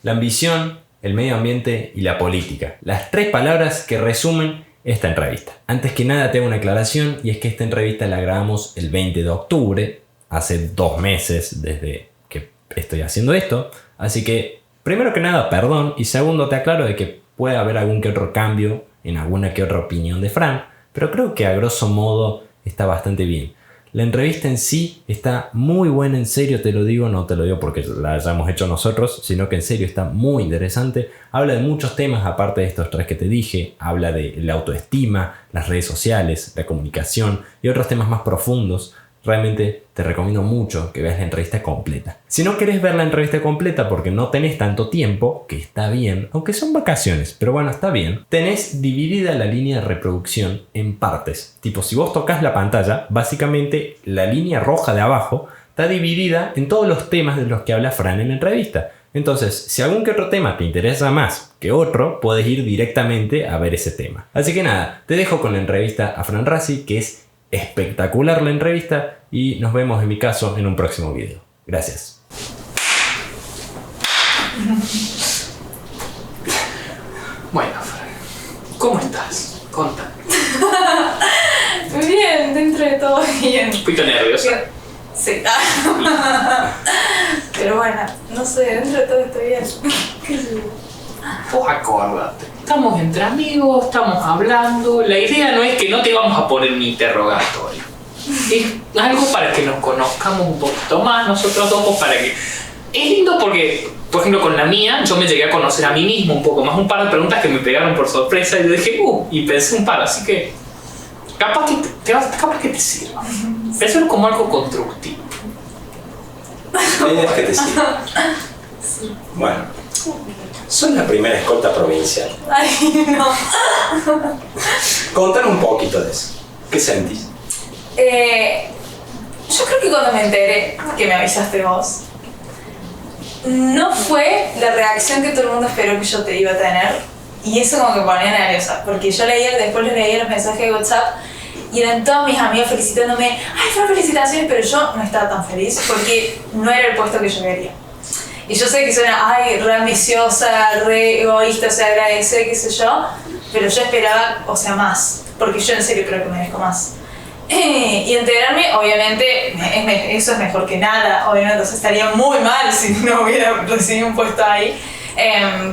la ambición, el medio ambiente y la política. Las 3 palabras que resumen esta entrevista. Antes que nada te hago una aclaración, y es que esta entrevista la grabamos el 20 de octubre, hace 2 meses desde que estoy haciendo esto, así que primero que nada perdón, y segundo te aclaro de que puede haber algún que otro cambio en alguna que otra opinión de Fran, pero creo que a grosso modo está bastante bien. La entrevista en sí está muy buena, en serio te lo digo, no te lo digo porque la hayamos hecho nosotros, sino que en serio está muy interesante. Habla de muchos temas aparte de estos 3 que te dije, habla de la autoestima, las redes sociales, la comunicación y otros temas más profundos. Realmente te recomiendo mucho que veas la entrevista completa. Si no querés ver la entrevista completa porque no tenés tanto tiempo, que está bien, aunque son vacaciones, pero bueno, está bien, tenés dividida la línea de reproducción en partes. Tipo, si vos tocas la pantalla, básicamente la línea roja de abajo está dividida en todos los temas de los que habla Fran en la entrevista. Entonces, si algún que otro tema te interesa más que otro, puedes ir directamente a ver ese tema. Así que nada, te dejo con la entrevista a Fran Razi, que es espectacular la entrevista, y nos vemos en mi caso en un próximo video. Gracias. Bueno, Fran, ¿cómo estás? Contame. Bien, dentro de todo bien. Un poquito nerviosa. Sí. Pero bueno, no sé, dentro de todo estoy bien. ¿Qué sé yo? Vos acordate. Estamos entre amigos, estamos hablando. La idea no es que no te vamos a poner un interrogatorio. Es algo para que nos conozcamos un poquito más nosotros dos, para que... Es lindo porque, por ejemplo, con la mía, yo me llegué a conocer a mí mismo un poco más. Un par de preguntas que me pegaron por sorpresa y yo dije, y pensé un par, así que... Capaz que te sirva. Pensalo como algo constructivo. La idea es que te sirva. Sí. Bueno, sos la primera escolta provincial. Ay, no. Contanos un poquito de eso. ¿Qué sentís? Yo creo que cuando me enteré que me avisaste vos, no fue la reacción que todo el mundo esperó que yo te iba a tener, y eso como que me ponía nerviosa, porque yo después leía los mensajes de WhatsApp y eran todos mis amigos felicitándome, ay, fueron felicitaciones, pero yo no estaba tan feliz porque no era el puesto que yo quería. Y yo sé que suena, ay, re ambiciosa, re egoísta, o sea, agradecer, qué sé yo, pero yo esperaba, o sea, más, porque yo en serio creo que merezco más. Y enterarme, obviamente, eso es mejor que nada, obviamente, entonces estaría muy mal si no hubiera recibido un puesto ahí,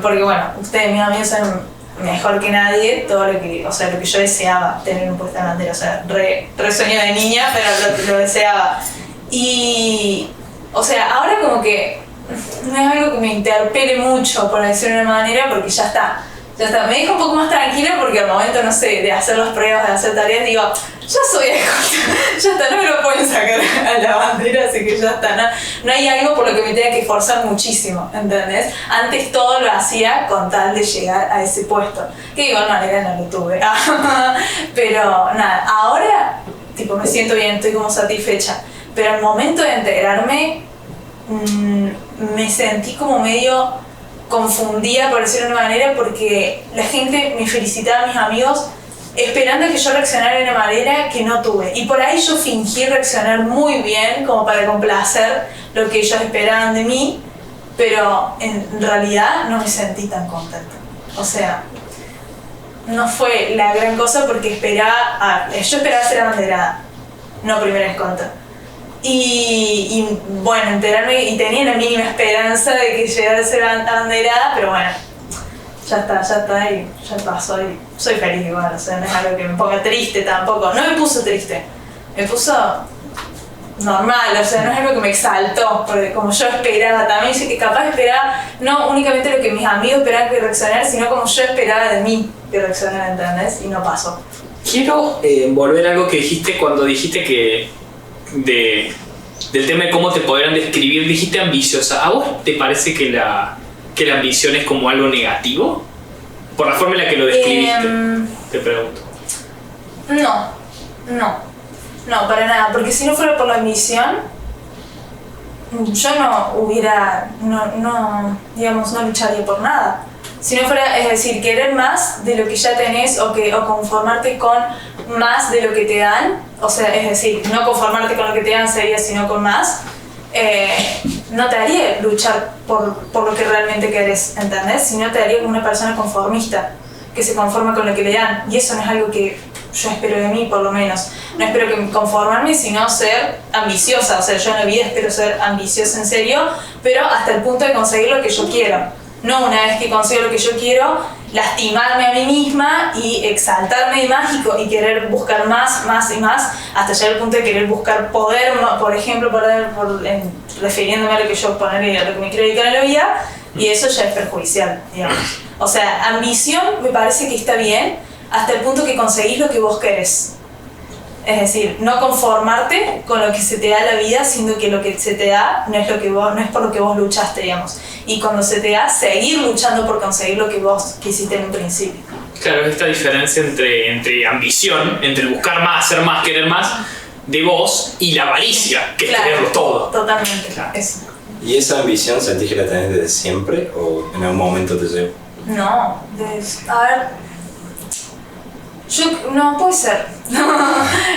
porque bueno, ustedes, mis amigos, son mejor que nadie, todo lo que, o sea, lo que yo deseaba, tener un puesto en bandera, o sea, re sueño de niña, pero lo deseaba. Y, o sea, ahora como que no es algo que me interpele mucho, por decirlo de una manera, porque ya está. Me deja un poco más tranquila porque al momento, no sé, de hacer las pruebas, de hacer tareas, digo, ya soy escolta, ya está, no me lo pueden sacar a la bandera, así que ya está, no hay algo por lo que me tenga que esforzar muchísimo, ¿entendés? Antes todo lo hacía con tal de llegar a ese puesto, que de igual manera no lo tuve, pero nada, ahora tipo me siento bien, estoy como satisfecha, pero al momento de enterarme me sentí como medio confundida, por decirlo de una manera, porque la gente me felicitaba, a mis amigos, esperando que yo reaccionara de una manera que no tuve. Y por ahí yo fingí reaccionar muy bien, como para complacer lo que ellos esperaban de mí, pero en realidad no me sentí tan contenta. O sea, no fue la gran cosa porque yo esperaba ser abanderada, no primera escolta. Y bueno, enterarme, y tenía la mínima esperanza de que llegara a ser abanderada, pero bueno, ya está y ya pasó y soy feliz igual, o sea, no es algo que me ponga triste tampoco, no me puso triste, me puso normal, o sea, no es algo que me exaltó, porque como yo esperaba, también dice que capaz esperaba no únicamente lo que mis amigos esperaban que reaccionara, sino como yo esperaba de mí que reaccionara, ¿entendés? Y no pasó. Quiero volver a algo que dijiste cuando dijiste que del tema de cómo te podrían describir, dijiste ambiciosa. ¿A vos te parece que la ambición es como algo negativo? Por la forma en la que lo describiste, te pregunto. No, para nada, porque si no fuera por la ambición, yo no lucharía por nada. Si no fuera, es decir, querer más de lo que ya tenés o conformarte con más de lo que te dan, o sea, es decir, no conformarte con lo que te dan sería sino con más, no te haría luchar por lo que realmente querés, ¿entendés? Sino te haría como una persona conformista, que se conforma con lo que le dan. Y eso no es algo que yo espero de mí, por lo menos. No espero que conformarme, sino ser ambiciosa. O sea, yo en la vida espero ser ambiciosa en serio, pero hasta el punto de conseguir lo que yo quiero. No una vez que consigo lo que yo quiero, lastimarme a mí misma y exaltarme y mágico y querer buscar más y más, hasta llegar al punto de querer buscar poder, por ejemplo, refiriéndome a lo que yo poner a lo que me quiero dedicar en la vida, y eso ya es perjudicial, digamos. O sea, ambición me parece que está bien hasta el punto que conseguís lo que vos querés. Es decir, no conformarte con lo que se te da la vida, siendo que lo que se te da no es por lo que vos luchaste, digamos. Y cuando se te da, seguir luchando por conseguir lo que vos quisiste en un principio. Claro, esta diferencia entre ambición, entre el buscar más, ser más, querer más, de vos, y la avaricia, que es quererlo todo. Totalmente, claro. Eso. ¿Y esa ambición sentís que la tenés desde siempre o en algún momento te llegó? No, a ver... no, puede ser.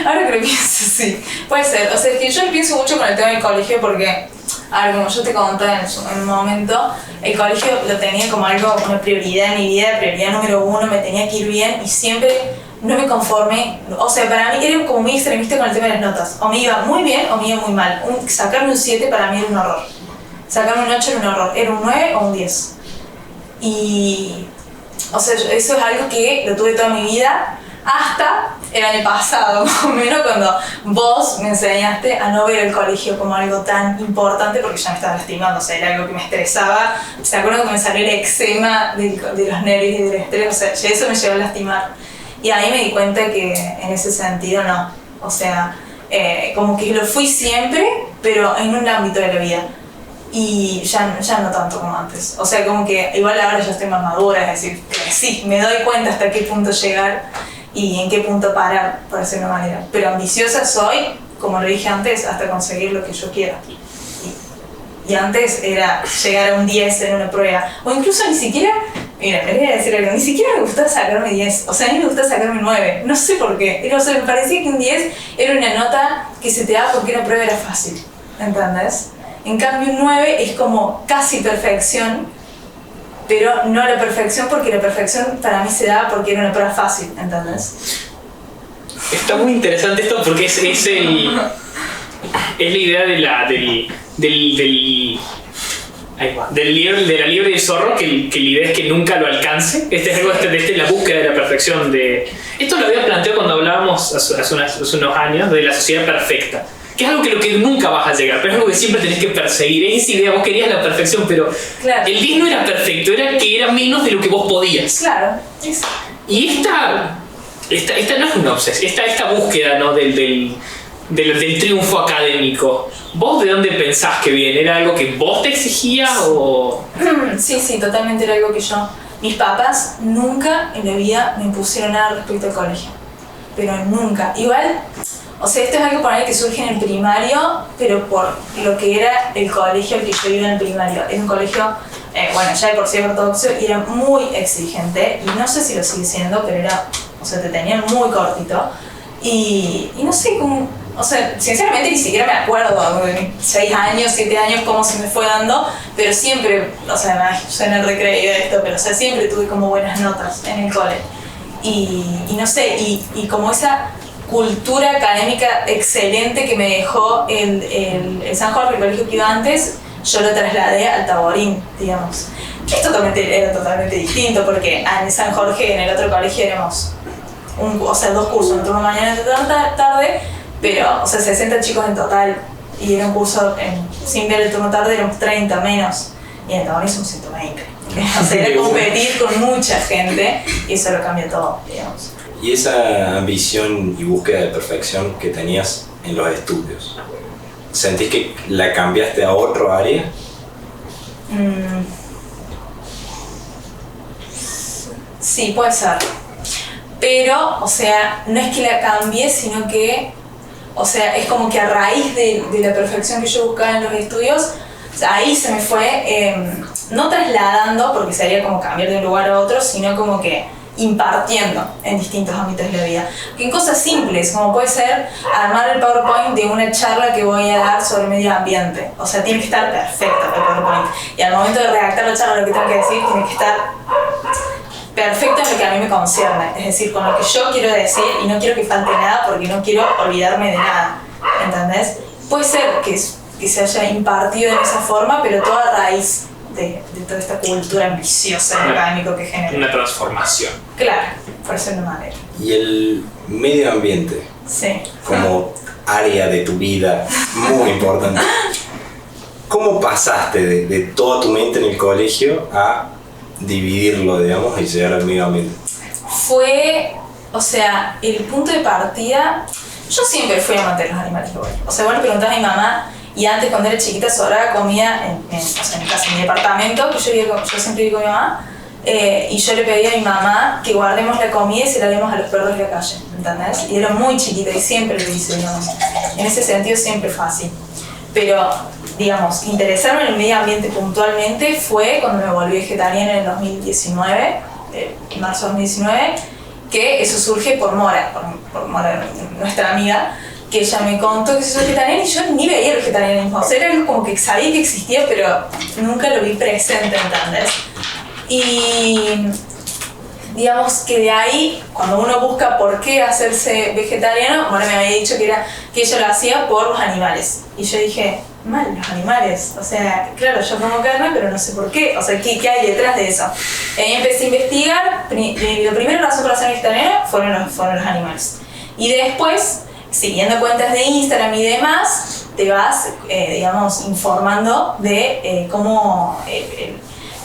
Ahora que lo pienso, sí. Puede ser. O sea, es que yo pienso mucho con el tema del colegio porque, a ver, como yo te conté en un momento, el colegio lo tenía como algo, una prioridad en mi vida, prioridad número 1, me tenía que ir bien y siempre no me conformé. O sea, para mí era como muy extremista con el tema de las notas. O me iba muy bien o me iba muy mal. Sacarme un 7 para mí era un horror. Sacarme un 8 era un horror. Era un 9 o un 10. Y... o sea, eso es algo que lo tuve toda mi vida hasta el año pasado, más o menos, cuando vos me enseñaste a no ver el colegio como algo tan importante porque ya me estaba lastimando, o sea, era algo que me estresaba. ¿Se acuerdan que me salió el eczema de los nervios y del estrés? O sea, ya eso me llegó a lastimar. Y ahí me di cuenta que en ese sentido no. O sea, como que lo fui siempre, pero en un ámbito de la vida. Y ya no tanto como antes. O sea, como que igual ahora ya estoy más madura, es decir, que sí, me doy cuenta hasta qué punto llegar y en qué punto parar, por decirlo de una manera. Pero ambiciosa soy, como lo dije antes, hasta conseguir lo que yo quiera. Y antes era llegar a un 10 en una prueba. O incluso ni siquiera, mira, me voy a decir algo, ni siquiera me gustaba sacarme 10. O sea, a mí me gustaba sacarme 9. No sé por qué. O sea, me parecía que un 10 era una nota que se te daba porque una prueba era fácil. ¿Entendés? En cambio, un 9 es como casi perfección, pero no la perfección porque la perfección para mí se daba porque era una prueba fácil, ¿entendés? Está muy interesante esto porque es la idea de la liebre y el zorro, que la idea es que nunca lo alcance. Este es algo de la búsqueda de la perfección. Esto lo había planteado cuando hablábamos hace unos años de la sociedad perfecta. Que es algo que lo que nunca vas a llegar, pero es algo que siempre tenés que perseguir. Es esa idea, vos querías la perfección, pero claro, el 10 no era perfecto, era que era menos de lo que vos podías. Claro, eso. Y esta no es una obsesión, esta búsqueda, ¿no? del triunfo académico. ¿Vos de dónde pensás que viene? ¿Era algo que vos te exigías o...? Sí, totalmente era algo que yo... Mis papás nunca en la vida me impusieron nada respecto al colegio. Pero nunca. Igual... O sea, esto es algo por ahí que surge en el primario, pero por lo que era el colegio al que yo iba en el primario. Era un colegio, bueno, ya de por sí ortodoxo, y era muy exigente, y no sé si lo sigue siendo, pero era, o sea, te tenían muy cortito. Y no sé cómo, o sea, sinceramente ni siquiera me acuerdo de 6 años, 7 años, cómo se me fue dando, pero siempre, o sea, suena recreído esto, pero o sea, siempre tuve como buenas notas en el cole. Y no sé, y como esa cultura académica excelente que me dejó el San Jorge, el colegio que iba antes, yo lo trasladé al Taborín, digamos. Que era totalmente distinto, porque en San Jorge, en el otro colegio, éramos 2 cursos, un turno mañana y otro tarde, pero, o sea, 60 chicos en total, y era un curso, sin ver el turno tarde, éramos 30 menos, y en el Taborín somos 120. O sea, era competir con mucha gente, y eso lo cambia todo, digamos. Y esa ambición y búsqueda de perfección que tenías en los estudios, ¿sentís que la cambiaste a otro área? Sí, puede ser. Pero, o sea, no es que la cambié, sino que, o sea, es como que a raíz de la perfección que yo buscaba en los estudios, o sea, ahí se me fue, no trasladando, porque sería como cambiar de un lugar a otro, sino como que impartiendo en distintos ámbitos de la vida. En cosas simples, como puede ser armar el PowerPoint de una charla que voy a dar sobre medio ambiente. O sea, tiene que estar perfecto el PowerPoint. Y al momento de redactar la charla, lo que tengo que decir tiene que estar perfecto en lo que a mí me concierne. Es decir, con lo que yo quiero decir y no quiero que falte nada porque no quiero olvidarme de nada. ¿Entendés? Puede ser que se haya impartido en esa forma, pero toda a raíz de toda esta cultura ambiciosa del académico que genera. Una transformación. Claro, por eso de una manera. Y el medio ambiente, Sí. como área de tu vida muy importante. ¿Cómo pasaste de toda tu mente en el colegio a dividirlo, digamos, y llegar al medio ambiente? Fue, o sea, el punto de partida. Yo siempre fui amante de los animales igual. O sea, vos le preguntás a mi mamá, y antes cuando era chiquita sobraba comida en mi casa, en mi departamento, que yo siempre viví con mi mamá, y yo le pedí a mi mamá que guardemos la comida y se la demos a los perros de la calle, ¿entendés? Y era muy chiquita y siempre lo hice, digamos. En ese sentido siempre fue así. Pero, digamos, interesarme en el medio ambiente puntualmente fue cuando me volví vegetariana en el 2019, marzo de 2019, que eso surge por Mora, nuestra amiga, que ella me contó que soy vegetariana y yo ni veía el vegetarianismo. O sea, era algo como que sabía que existía, pero nunca lo vi presente, ¿entendés? Y digamos que de ahí, cuando uno busca por qué hacerse vegetariano, bueno, me había dicho que ella lo hacía por los animales. Y yo dije, mal, los animales. O sea, claro, yo como carne, pero no sé por qué. O sea, ¿qué hay detrás de eso? Y ahí empecé a investigar. La primera razón para ser vegetariana fueron los animales. Y después, siguiendo cuentas de Instagram y demás, te vas, digamos, informando de cómo,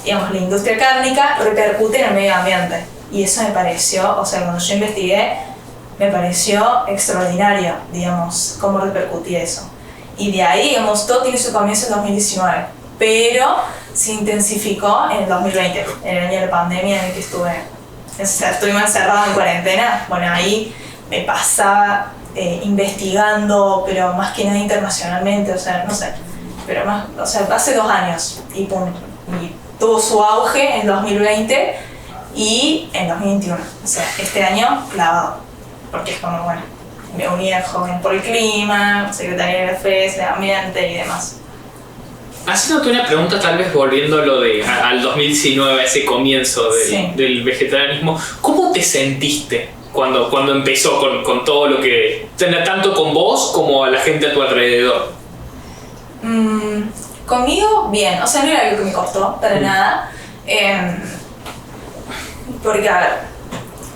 digamos, la industria cárnica repercute en el medio ambiente. Y eso me pareció, o sea, cuando yo investigué, me pareció extraordinario, digamos, cómo repercutía eso. Y de ahí, digamos, todo tiene su comienzo en 2019, pero se intensificó en el 2020, en el año de la pandemia en el que estuvimos encerrados en cuarentena. Bueno, ahí me pasaba investigando, pero más que nada internacionalmente, o sea, no sé, pero más, o sea, hace 2 años y pum, y tuvo su auge en 2020 y en 2021, o sea, este año clavado, porque es como, bueno, me uní a Joven por el Clima, secretaria de la FES, de Ambiente y demás. Haciéndote una pregunta, tal vez volviéndolo al 2019, a ese comienzo del vegetarianismo, ¿cómo te sentiste cuando empezó con todo lo que... tanto con vos como a la gente a tu alrededor? Conmigo, bien. O sea, no era algo que me costó, para nada. Porque, a ver,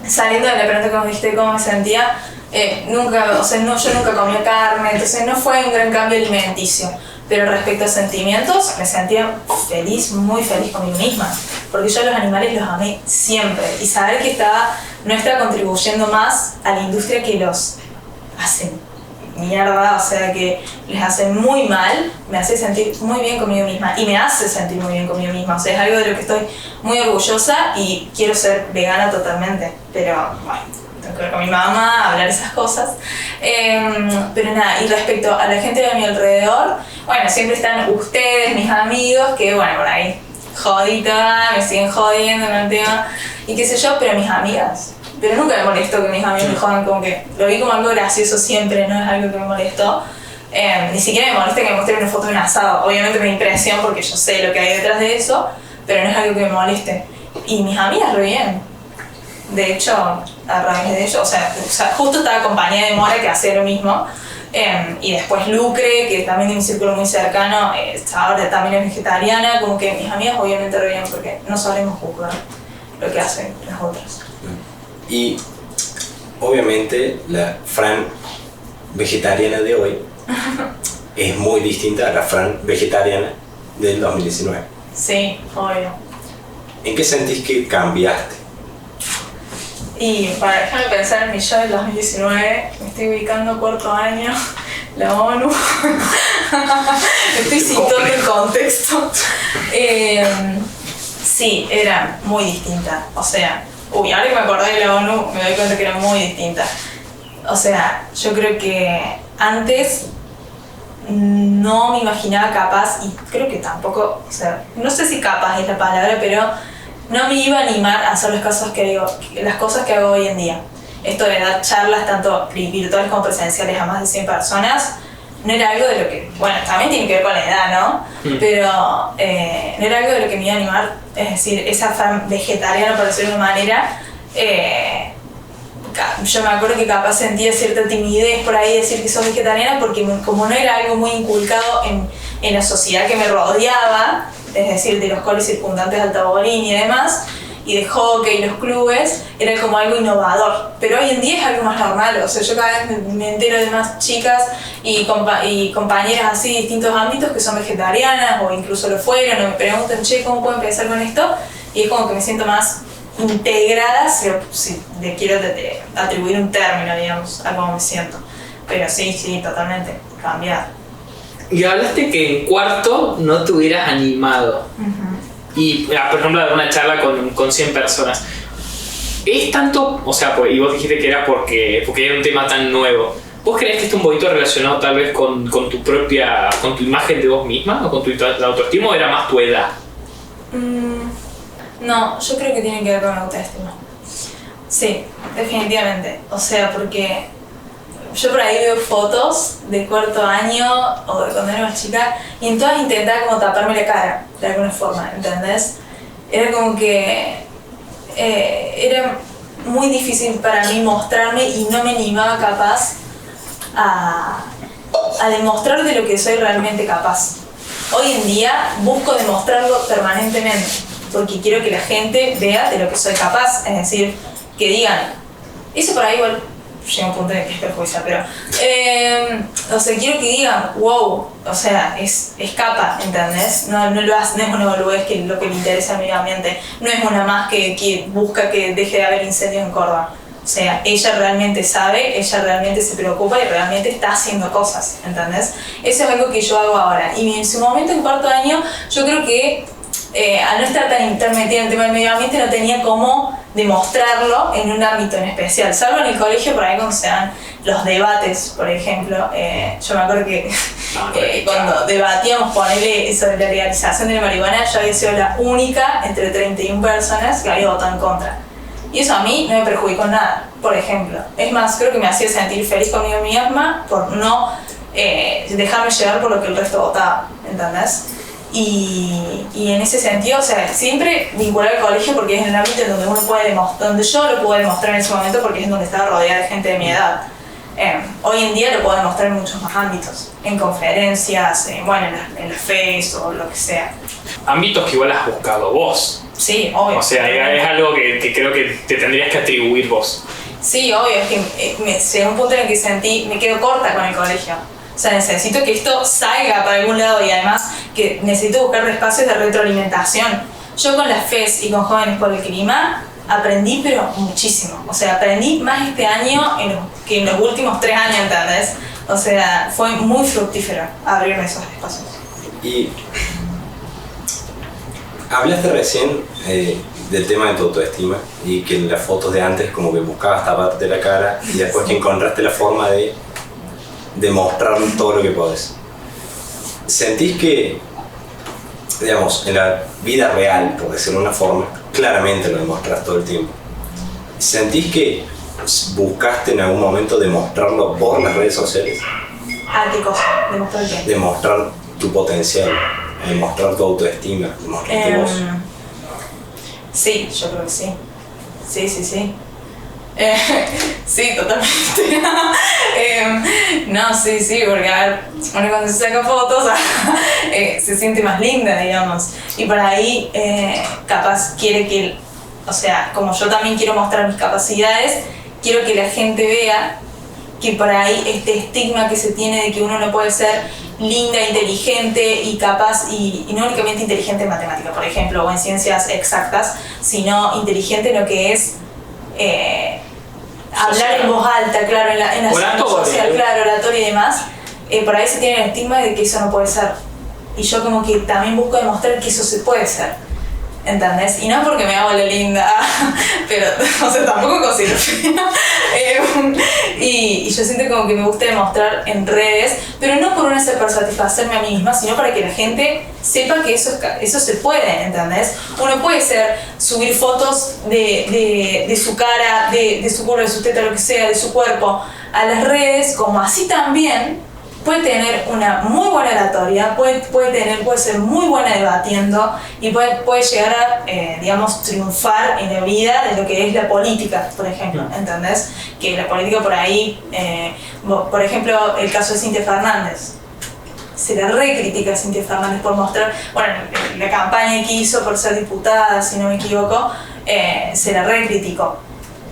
saliendo de la pregunta que me dijiste cómo me sentía, yo nunca comía carne, entonces no fue un gran cambio alimenticio. Pero respecto a sentimientos, me sentía feliz, muy feliz conmigo misma. Porque yo a los animales los amé siempre. Y saber que no estaba contribuyendo más a la industria que los hace mierda, o sea, que les hace muy mal, me hace sentir muy bien conmigo misma. Y me hace sentir muy bien conmigo misma. O sea, es algo de lo que estoy muy orgullosa y quiero ser vegana totalmente. Pero, bueno, tengo que ver con mi mamá, hablar esas cosas. Pero nada, y respecto a la gente de mi alrededor, bueno, siempre están ustedes, mis amigos, que bueno, por ahí jodita, me siguen jodiendo con el tema y qué sé yo, pero mis amigas, pero nunca me molestó que mis amigos me jodan, como que lo vi como algo gracioso siempre, no es algo que me molestó. Ni siquiera me molesta que me muestren una foto de un asado, obviamente me da impresión porque yo sé lo que hay detrás de eso, pero no es algo que me moleste. Y mis amigas re bien. De hecho, a raíz de ello, o sea, justo estaba acompañada de Mora que hacía lo mismo, y después Lucre, que también de un círculo muy cercano, ahora también es vegetariana, como que mis amigas obviamente re bien porque no sabremos juzgar lo que hacen las otras. Y obviamente la Fran vegetariana de hoy es muy distinta a la Fran vegetariana del 2019. Sí, obvio. ¿En qué sentís que cambiaste? Y para dejarme pensar en mi yo del 2019, me estoy ubicando 4º año, la ONU, estoy situando el contexto. Sí, era muy distinta, o sea, ahora que me acordé de la ONU me doy cuenta que era muy distinta. O sea, yo creo que antes no me imaginaba capaz, y creo que tampoco, o sea, no sé si capaz es la palabra, pero no me iba a animar a hacer las cosas que hago hoy en día. Esto de dar charlas tanto virtuales como presenciales a más de 100 personas, no era algo de lo que, bueno, también tiene que ver con la edad, ¿no? Pero no era algo de lo que me iba a animar, es decir, esa fan vegetariana, por decirlo de una manera, yo me acuerdo que capaz sentía cierta timidez por ahí decir que soy vegetariana porque como no era algo muy inculcado en la sociedad que me rodeaba, es decir, de los coles circundantes de Alta Bolín y demás, y de hockey y los clubes, era como algo innovador. Pero hoy en día es algo más normal, o sea, yo cada vez me entero de más chicas y compañeras así de distintos ámbitos que son vegetarianas o incluso lo fueron, o me preguntan, che, ¿cómo puedo empezar con esto? Y es como que me siento más integrada, si le quiero atribuir un término, digamos, a cómo me siento. Pero sí, totalmente, cambiar. Y hablaste que en cuarto no te hubieras animado. Y, por ejemplo, de una charla con 100 personas. ¿Es tanto, o sea, y vos dijiste que era porque era un tema tan nuevo? ¿Vos crees que está un poquito relacionado tal vez con tu propia, con tu imagen de vos misma o con tu autoestima, o era más tu edad? No, yo creo que tiene que ver con la autoestima. Sí, definitivamente. O sea, porque yo por ahí veo fotos de cuarto año o de cuando era más chica y en todas intentaba como taparme la cara, de alguna forma, ¿entendés? Era como que era muy difícil para mí mostrarme y no me animaba capaz a demostrar de lo que soy realmente capaz. Hoy en día busco demostrarlo permanentemente porque quiero que la gente vea de lo que soy capaz, es decir, que digan, eso por ahí igual llega un punto en el que es perjudicial, pero o sea, quiero que digan, wow, o sea, es capa, ¿entendés? No es una boludez que lo que le interesa al medio ambiente, no es una más que busca que deje de haber incendios en Córdoba. O sea, ella realmente sabe, ella realmente se preocupa y realmente está haciendo cosas, ¿entendés? Eso es algo que yo hago ahora. Y en su momento, en cuarto año, yo creo que al no estar tan metida en el tema del medio ambiente, no tenía cómo demostrarlo en un ámbito en especial, salvo en el colegio, por ahí cuando se dan los debates, por ejemplo. Yo me acuerdo que cuando debatíamos ponerle sobre la legalización de la marihuana, yo había sido la única entre 31 personas que había votado en contra. Y eso a mí no me perjudicó nada, por ejemplo. Es más, creo que me hacía sentir feliz conmigo misma por no dejarme llevar por lo que el resto votaba, ¿entendés? Y en ese sentido, o sea, siempre vincular al colegio porque es el ámbito en donde uno puede demostrar, donde yo lo puedo demostrar en ese momento porque es donde estaba rodeada de gente de mi edad. Hoy en día lo puedo demostrar en muchos más ámbitos, en conferencias, bueno, en las FES o lo que sea. Ámbitos que igual has buscado vos. Sí, obvio. O sea, es algo que creo que te tendrías que atribuir vos. Sí, obvio, es que llegó un punto en el que me quedo corta con el colegio. O sea, necesito que esto salga para algún lado y además que necesito buscar espacios de retroalimentación. Yo con las FES y con Jóvenes por el Clima aprendí, pero muchísimo. O sea, aprendí más este año que en los últimos 3 años, ¿entendés? O sea, fue muy fructífero abrirme esos espacios. Y hablaste recién del tema de tu autoestima y que en las fotos de antes como que buscabas taparte la cara y después que encontraste la forma de demostrar todo lo que podés. ¿Sentís que, digamos, en la vida real, por decirlo de una forma, claramente lo demostrás todo el tiempo? ¿Sentís que buscaste en algún momento demostrarlo por las redes sociales? ¿Qué cosa? ¿Demostrar qué? Demostrar tu potencial, demostrar tu autoestima, demostrar tu voz. Sí, yo creo que sí. Sí. Sí, totalmente. No, sí, porque a ver, cuando se saca fotos se siente más linda, digamos. Y por ahí capaz quiere que, o sea, como yo también quiero mostrar mis capacidades, quiero que la gente vea que por ahí este estigma que se tiene de que uno no puede ser linda, inteligente y capaz, y no únicamente inteligente en matemática, por ejemplo, o en ciencias exactas, sino inteligente en lo que es hablar en voz alta, claro, en la social, claro, oratoria y demás. Por ahí se tiene el estigma de que eso no puede ser. Y yo como que también busco demostrar que eso se puede ser. ¿entendés? Y no porque me hago la linda, pero, o sea, tampoco considero fea. Y yo siento como que me gusta demostrar en redes, pero no por por satisfacerme a mí misma, sino para que la gente sepa que eso se puede, ¿entendés? Uno puede subir fotos de su cara, de su culo, de su teta, lo que sea, de su cuerpo, a las redes, como así también puede tener una muy buena oratoria, puede ser muy buena debatiendo y puede llegar a, digamos, triunfar en la vida de lo que es la política, por ejemplo, ¿entendés? Que la política por ahí, por ejemplo, el caso de Cintia Fernández. Se la recritica a Cintia Fernández por mostrar, bueno, la campaña que hizo por ser diputada, si no me equivoco, se la recriticó.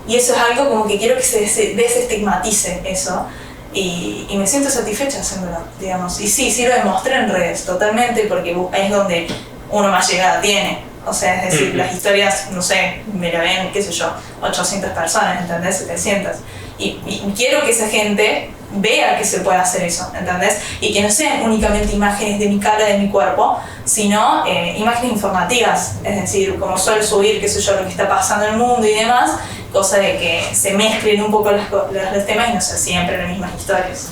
Y eso es algo como que quiero que se desestigmatice eso. Y me siento satisfecha haciéndolo, digamos. Y sí lo demostré en redes, totalmente, porque es donde uno más llegada tiene. O sea, es decir, las historias, no sé, me lo ven, qué sé yo, 800 personas, ¿entendés? 700. Y quiero que esa gente vea que se puede hacer eso, ¿entendés? Y que no sean únicamente imágenes de mi cara, de mi cuerpo, sino imágenes informativas. Es decir, como suelo subir, qué sé yo, lo que está pasando en el mundo y demás, cosa de que se mezclen un poco los temas y no sea siempre las mismas historias.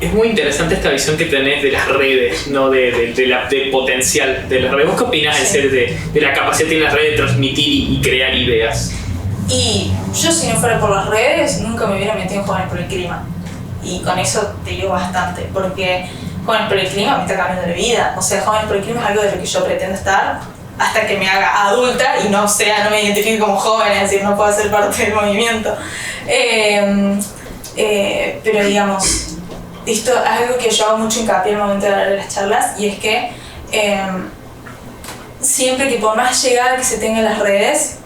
Es muy interesante esta visión que tenés de las redes, ¿no? Del potencial de las redes. ¿Vos qué opinás de la capacidad que tiene las redes de transmitir y crear ideas? Y yo, si no fuera por las redes, nunca me hubiera metido en Jóvenes por el Clima. Y con eso te digo bastante, porque Jóvenes por el Clima me está cambiando la vida. O sea, Jóvenes por el Clima es algo de lo que yo pretendo estar hasta que me haga adulta y no me identifique como joven, es decir, no puedo ser parte del movimiento. Pero digamos, esto es algo que yo hago mucho hincapié al momento de hablar de las charlas, y es que siempre que por más llegada que se tenga en las redes,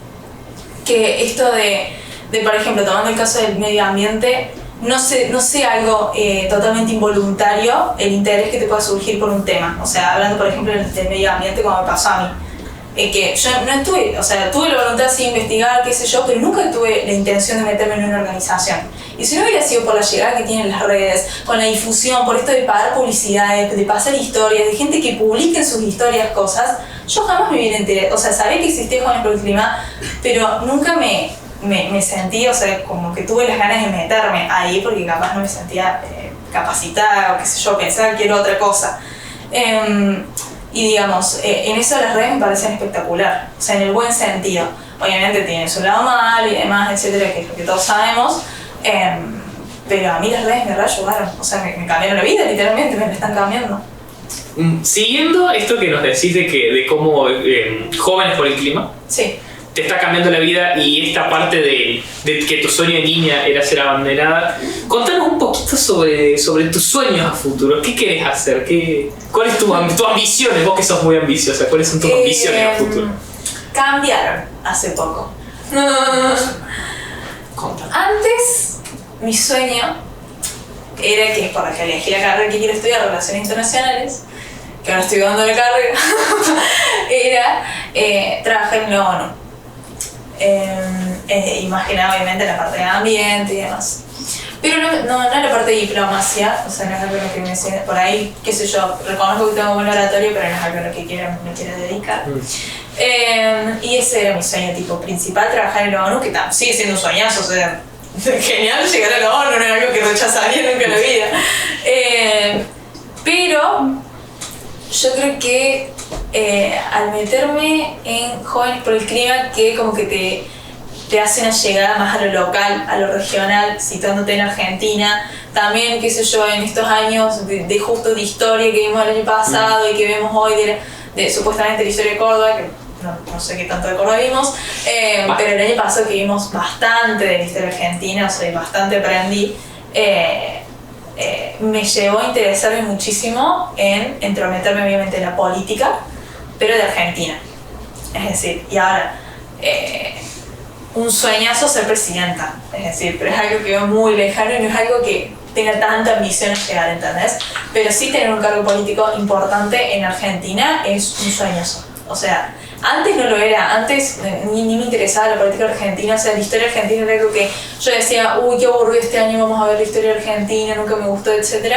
que esto de por ejemplo, tomando el caso del medio ambiente, no sea algo totalmente involuntario el interés que te pueda surgir por un tema. O sea, hablando por ejemplo del medio ambiente, como me pasó a mí. Que yo no tuve la voluntad de investigar, qué sé yo, pero nunca tuve la intención de meterme en una organización. Y si no hubiera sido por la llegada que tienen las redes, con la difusión, por esto de pagar publicidad, de pasar historias, de gente que publique en sus historias cosas, yo jamás me hubiera enterado. O sea, sabía que existía Jóvenes por el Clima, pero nunca me sentí, o sea, como que tuve las ganas de meterme ahí porque capaz no me sentía capacitada o qué sé yo, pensaba que era otra cosa. Y digamos, en eso las redes me parecen espectacular, o sea, en el buen sentido. Obviamente tienen su lado mal y demás, etcétera, que es lo que todos sabemos, pero a mí las redes me reayudaron, o sea, me cambiaron la vida, literalmente, me están cambiando. Siguiendo esto que nos decís de cómo Jóvenes por el Clima, sí, te está cambiando la vida, y esta parte de que tu sueño de niña era ser abanderada, contanos un poquito sobre tus sueños a futuro. ¿Qué querés hacer? ¿Cuál es tu ambición? Vos que sos muy ambiciosa, ¿cuáles son tus ambiciones a futuro? Cambiaron hace poco. Contanos. Antes, mi sueño era que, por la que elegí la carrera que quiero estudiar, Relaciones Internacionales, que ahora estoy dando la carrera, era trabajar en la ONU. Imaginaba obviamente la parte de ambiente y demás, pero no la parte de diplomacia, o sea, no es algo a lo que me siento por ahí, qué sé yo, reconozco que tengo buen oratorio, pero no es algo a lo que me quiero dedicar. Y ese era mi sueño tipo principal, trabajar en la ONU, que sigue siendo un sueñazo, o sea, genial llegar a la ONU, no es algo que rechazaría nunca en la vida. Pero yo creo que al meterme en Jóvenes por el Clima, que como que te hace una llegada más a lo local, a lo regional, situándote en Argentina, también, qué sé yo, en estos años de justo de historia que vimos el año pasado y que vemos hoy de supuestamente la historia de Córdoba, que no sé qué tanto de Córdoba vimos, pero el año pasado que vimos bastante de la historia argentina, o sea, bastante aprendí, me llevó a interesarme muchísimo en entrometerme obviamente en la política, pero de Argentina. Es decir, y ahora, un sueñazo ser presidenta, es decir, pero es algo que veo muy lejano y no es algo que tenga tanta ambición a llegar, ¿entendés? Pero sí tener un cargo político importante en Argentina es un sueñazo. O sea, antes no lo era, antes ni me interesaba la política argentina, o sea, la historia argentina era algo que yo decía, uy, qué aburrido este año, vamos a ver la historia argentina, nunca me gustó, etc.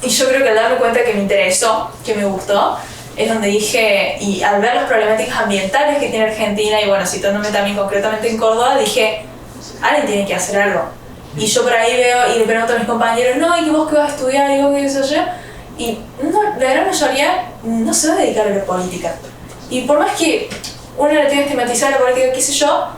Y yo creo que al darme cuenta que me interesó, que me gustó, es donde dije, y al ver las problemáticas ambientales que tiene Argentina, y bueno, citándome también concretamente en Córdoba, dije, alguien tiene que hacer algo. Y yo por ahí veo y le pregunto a mis compañeros, no, ¿y vos qué vas a estudiar? Y vos qué sé yo. Y no, la gran mayoría no se va a dedicar a la política. Y por más que uno le tiene estigmatizada la política, qué sé yo,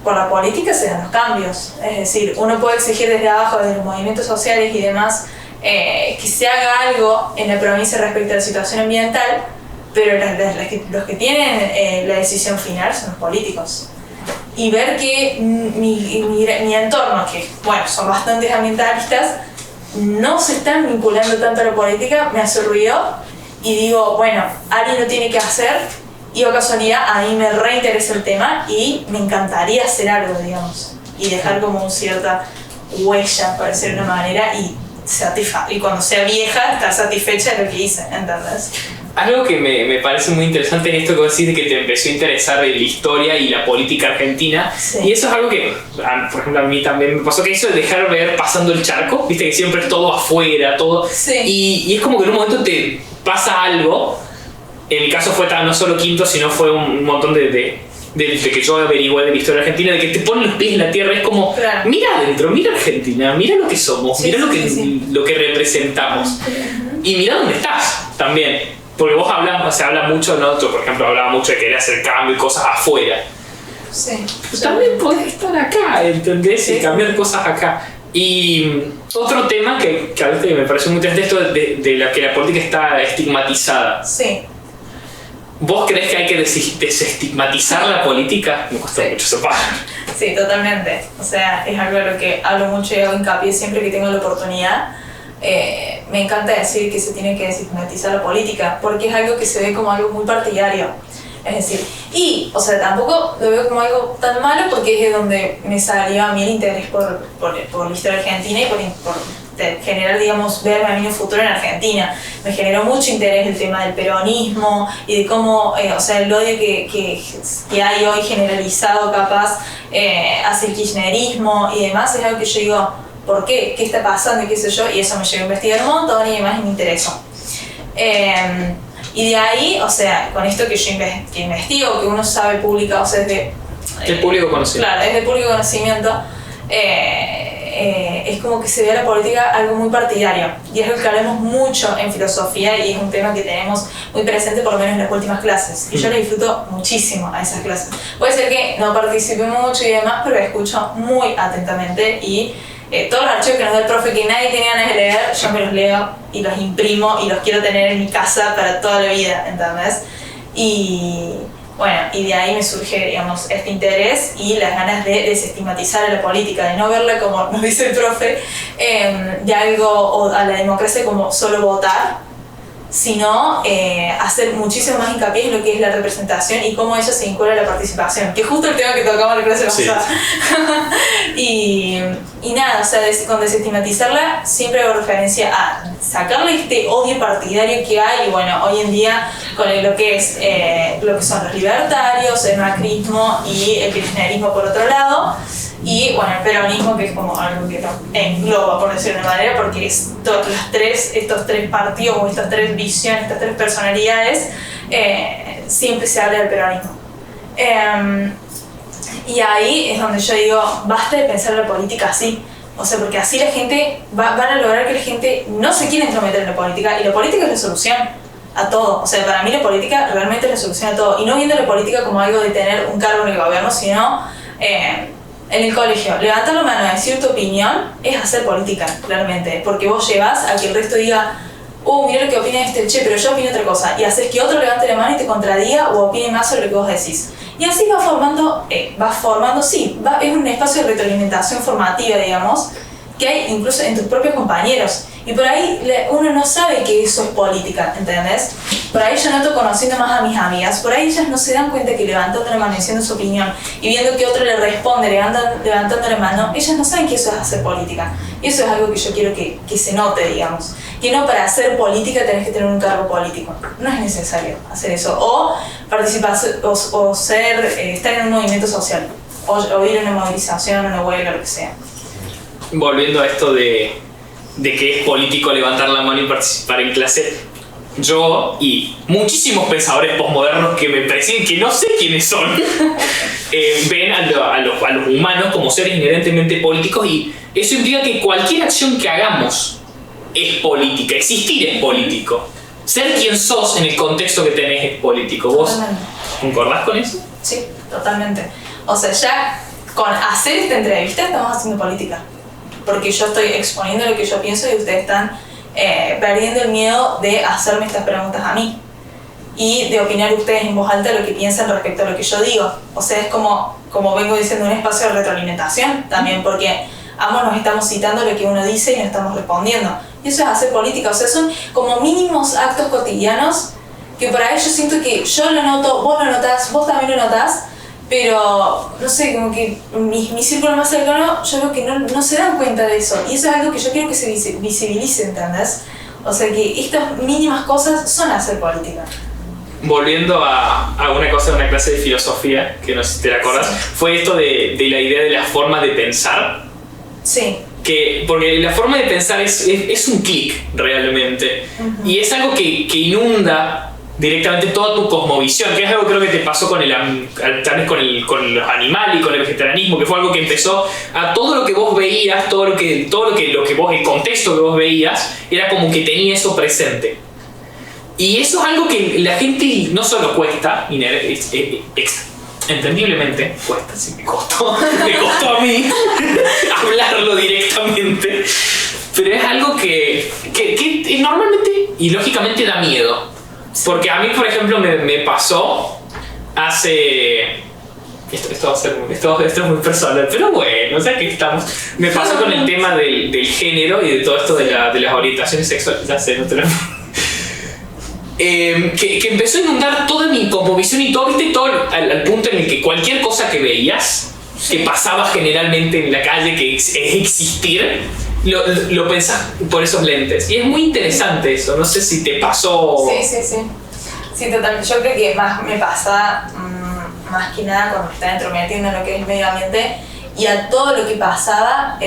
por la política se dan los cambios. Es decir, uno puede exigir desde abajo, desde los movimientos sociales y demás, que se haga algo en la provincia respecto a la situación ambiental, pero los que tienen la decisión final son los políticos. Y ver que mi entorno, que bueno, son bastantes ambientalistas, no se están vinculando tanto a la política, me hace ruido y digo, bueno, alguien lo tiene que hacer, y o casualidad a mí me reinteresa el tema y me encantaría hacer algo, digamos, y dejar como una cierta huella, por decirlo de una manera, y cuando sea vieja estar satisfecha de lo que hice, ¿entendés? Algo que me parece muy interesante en esto que vos decís de que te empezó a interesar de la historia y la política argentina. Sí. Y eso es algo que, por ejemplo, a mí también me pasó, que eso de dejar ver pasando el charco, viste que siempre es todo afuera, todo. Sí. Y es como que en un momento te pasa algo. En mi caso fue no solo Quinto, sino fue un montón de que yo averigué de la historia argentina, de que te ponen los pies en la tierra. Es como, claro, mira adentro, mira Argentina, mira lo que somos, sí, mira lo que representamos. Y mira dónde estás también. Porque vos se habla mucho, ¿no? Yo, por ejemplo, hablaba mucho de querer hacer cambio y cosas afuera. Sí. Pero también podés estar acá, ¿entendés? Sí. Y cambiar cosas acá. Y otro tema que a veces me parece muy interesante, esto de la que la política está estigmatizada. Sí. ¿Vos creés que hay que desestigmatizar la política? Me cuesta mucho esa palabra. Sí, totalmente. O sea, es algo de lo que hablo mucho y hago hincapié siempre que tengo la oportunidad. Me encanta decir que se tiene que desestigmatizar la política, porque es algo que se ve como algo muy partidario. Es decir, o sea, tampoco lo veo como algo tan malo, porque es de donde me salió a mí el interés por la historia argentina y por generar, digamos, verme a mí en un futuro en Argentina. Me generó mucho interés el tema del peronismo y de cómo, o sea, el odio que hay hoy generalizado capaz hacia el kirchnerismo y demás, es algo que yo digo, ¿por qué? ¿Qué está pasando? Y qué sé yo, y eso me llevó a investigar un montón y demás, y me interesó. Y de ahí, o sea, con esto que yo investigo, que uno sabe publica, o sea, desde el público conocimiento. Claro, desde el público conocimiento, es como que se ve a la política algo muy partidario, y es algo que hablamos mucho en filosofía, y es un tema que tenemos muy presente, por lo menos en las últimas clases, y yo lo disfruto muchísimo a esas clases. Puede ser que no participe mucho y demás, pero escucho muy atentamente, y todos los archivos que nos da el profe que nadie tenía ganas de leer, yo me los leo y los imprimo y los quiero tener en mi casa para toda la vida, ¿entendés? Y bueno, y de ahí me surge, digamos, este interés y las ganas de desestigmatizar a la política, de no verla como nos dice el profe, de algo, o a la democracia como solo votar, sino hacer muchísimo más hincapié en lo que es la representación y cómo ella se vincula a la participación, que es justo el tema que tocamos en la clase pasada. Sí. y nada, o sea, con desestigmatizarla siempre hago referencia a sacarle este odio partidario que hay, y bueno, hoy en día con lo que son los libertarios, el macrismo y el kirchnerismo por otro lado, y bueno, el peronismo, que es como algo que engloba, por decirlo de una manera, porque es estos tres partidos o estas tres visiones, estas tres personalidades, siempre se habla del peronismo. Y ahí es donde yo digo, basta de pensar la política así. O sea, porque así la gente van a lograr que la gente no se quiera entrometer en la política, y la política es la solución a todo. O sea, para mí la política realmente es la solución a todo, y no viendo la política como algo de tener un cargo en el gobierno, sino en el colegio, levantar la mano y decir tu opinión es hacer política, realmente, porque vos llevas a que el resto diga, mira lo que opina che, pero yo opino otra cosa, y haces que otro levante la mano y te contradiga o opine más sobre lo que vos decís. Y así va formando, es un espacio de retroalimentación formativa, digamos, que hay incluso en tus propios compañeros. Y por ahí uno no sabe que eso es política, ¿entendés? Por ahí yo noto, conociendo más a mis amigas, por ahí ellas no se dan cuenta que levantando la mano, diciendo su opinión y viendo que otro le responde levantando la mano, ellas no saben que eso es hacer política. Y eso es algo que yo quiero que se note, digamos. Que no para hacer política tenés que tener un cargo político. No es necesario hacer eso. O participar, o estar en un movimiento social, o ir a una movilización, una huelga, lo que sea. Volviendo a esto de que es político levantar la mano y participar en clase, yo y muchísimos pensadores posmodernos que me parecen que no sé quiénes son, ven a los humanos como seres inherentemente políticos, y eso implica que cualquier acción que hagamos es política, existir es político, ser quien sos en el contexto que tenés es político. ¿Vos concordás con eso? Sí, totalmente. O sea, ya con hacer esta entrevista estamos haciendo política, porque yo estoy exponiendo lo que yo pienso y ustedes están perdiendo el miedo de hacerme estas preguntas a mí y de opinar ustedes en voz alta lo que piensan respecto a lo que yo digo. O sea, es como vengo diciendo, un espacio de retroalimentación también, porque ambos nos estamos citando lo que uno dice y nos estamos respondiendo. Y eso es hacer política. O sea, son como mínimos actos cotidianos que por ahí yo siento que yo lo noto, vos lo notás, vos también lo notás, pero no sé, como que mi círculo más cercano, yo veo que no se dan cuenta de eso. Y eso es algo que yo quiero que se visibilice, ¿entendés? O sea, que estas mínimas cosas son hacer política. Volviendo a una cosa de una clase de filosofía, que no sé si te la acordás, fue esto de la idea de las formas de pensar. Sí. Porque la forma de pensar es un clic realmente. Y es algo que inunda directamente toda tu cosmovisión, que es algo que creo que te pasó con los animales y con el vegetarianismo, que fue algo que empezó a todo lo que vos veías, todo lo que vos, el contexto que vos veías, era como que tenía eso presente. Y eso es algo que la gente no solo cuesta, entendiblemente cuesta, sí, me costó a mí hablarlo directamente, pero es algo que normalmente y lógicamente da miedo. Porque a mí, por ejemplo, me pasó hace... Esto es muy personal, pero bueno, o sea que estamos... Me pasó con el tema del género y de todo esto de las orientaciones sexuales. Ya sé, no te lo... que empezó a inundar toda mi cosmovisión y todo, ¿viste? Todo al punto en el que cualquier cosa que veías, que pasaba generalmente en la calle, que es existir, lo pensás por esos lentes. Y es muy interesante eso, no sé si te pasó... Sí, totalmente. Yo creo que más me pasa, más que nada cuando me estaba entrometiendo en lo que es el medio ambiente, y a todo lo que pasaba,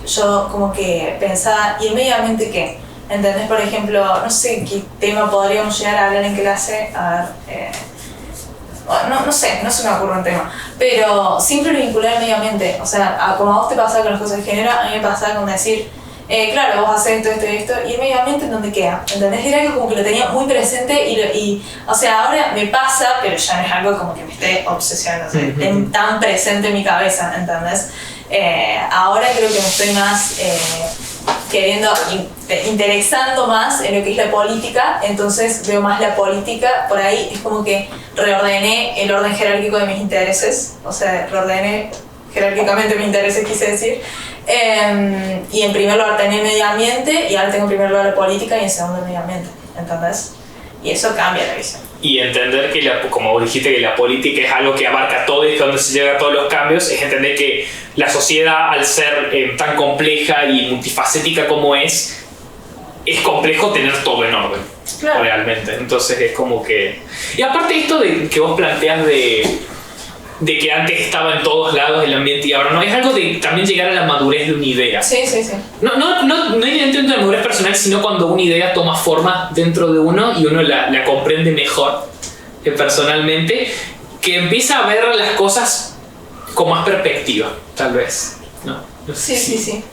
yo como que pensaba, ¿y el medio ambiente qué? ¿Entendés? Por ejemplo, no sé qué tema podríamos llegar a hablar en clase, a ver... no sé, no se me ocurre un tema, pero siempre lo vinculé al medio ambiente. O sea, como a vos te pasaba con las cosas de género, a mí me pasaba con decir, claro, vos haces esto, y el medio ambiente, ¿en dónde queda? ¿Entendés? Era algo como que lo tenía muy presente y o sea, ahora me pasa, pero ya no es algo como que me esté obsesionando, o sea, tan presente en mi cabeza, ¿entendés? Ahora creo que me estoy más interesando más en lo que es la política, entonces veo más la política, por ahí es como que reordené el orden jerárquico de mis intereses, o sea, reordené jerárquicamente mis intereses, quise decir, y en primer lugar tenía el medio ambiente, y ahora tengo en primer lugar la política y en segundo el medio ambiente, ¿entendés? Y eso cambia la visión. Y entender que, como vos dijiste, que la política es algo que abarca todo y que cuando se llega a todos los cambios, es entender que la sociedad, al ser tan compleja y multifacética como es complejo tener todo en orden, claro. Realmente. Entonces es como que... Y aparte esto de que vos planteas de que antes estaba en todos lados el ambiente y ahora no, es algo de también llegar a la madurez de una idea. Sí. No evidentemente la madurez personal, sino cuando una idea toma forma dentro de uno y uno la comprende mejor personalmente, que empieza a ver las cosas con más perspectiva, tal vez. Sí.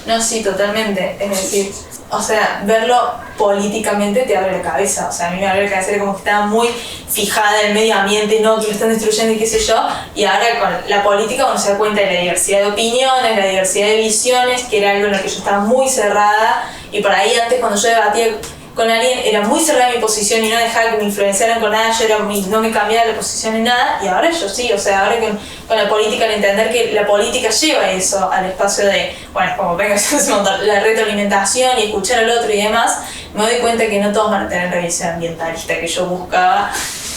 No, sí, totalmente. Es decir, o sea, verlo políticamente te abre la cabeza. O sea, a mí me abre la cabeza, era como que estaba muy fijada en el medio ambiente, no, que lo están destruyendo y qué sé yo. Y ahora con la política uno se da cuenta de la diversidad de opiniones, la diversidad de visiones, que era algo en lo que yo estaba muy cerrada. Y por ahí antes, cuando yo debatía con alguien, era muy cerrada mi posición y no dejaba que me influenciaran con nada, no me cambiaba la posición en nada, y ahora yo sí, o sea, ahora con la política, al entender que la política lleva eso al espacio de, bueno, como vengo diciendo, la retroalimentación y escuchar al otro y demás, me doy cuenta que no todos van a tener la visión ambientalista que yo buscaba,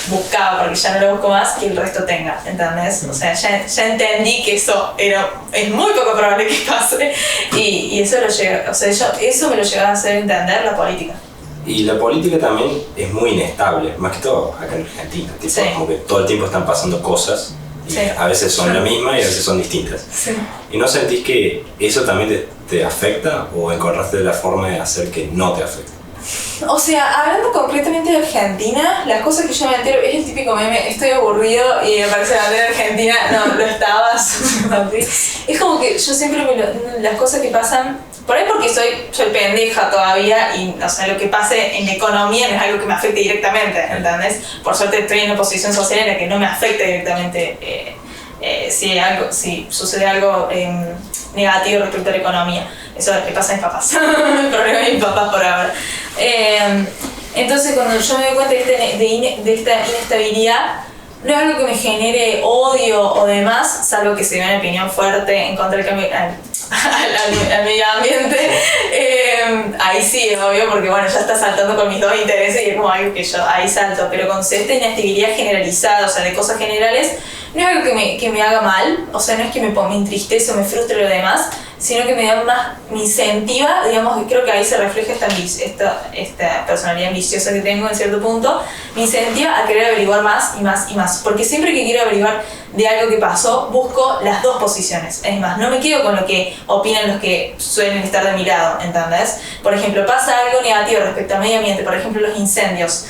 porque ya no lo busco más, que el resto tenga, ¿entendés? O sea, ya entendí que eso es muy poco probable que pase, y eso eso me lo llegaba a hacer entender la política. Y la política también es muy inestable, más que todo acá en Argentina. Tipo, sí. Como que todo el tiempo están pasando cosas y sí. A veces son la misma y a veces son distintas. Sí. ¿Y no sentís que eso también te afecta o encontraste la forma de hacer que no te afecte? O sea, hablando concretamente de Argentina, las cosas que yo me entero es el típico meme, estoy aburrido y me parece la bandera argentina, no, lo estabas. Es como que yo siempre las cosas que pasan, por ahí porque soy pendeja todavía y o sea, lo que pase en economía no es algo que me afecte directamente, ¿entendés? Por suerte estoy en una posición social en la que no me afecta directamente si sucede algo negativo respecto a la economía. Eso es lo que pasa a mis papás. El problema de mis papás por ahora. Entonces, cuando yo me doy cuenta de esta inestabilidad, no es algo que me genere odio o demás, salvo que se vea una opinión fuerte en contra del cambio al medio ambiente. Ahí sí, es obvio, porque bueno, ya está saltando con mis dos intereses y es como algo que yo ahí salto. Pero con esta inestabilidad generalizada, o sea, de cosas generales, no es algo que me haga mal, o sea, no es que me entristece o me frustre lo demás, sino que me da más, me incentiva, digamos, creo que ahí se refleja esta personalidad ambiciosa que tengo en cierto punto, me incentiva a querer averiguar más y más y más, porque siempre que quiero averiguar de algo que pasó, busco las dos posiciones, es más, no me quedo con lo que opinan los que suelen estar de mi lado, ¿entendés? Por ejemplo, pasa algo negativo respecto al medio ambiente, por ejemplo, los incendios.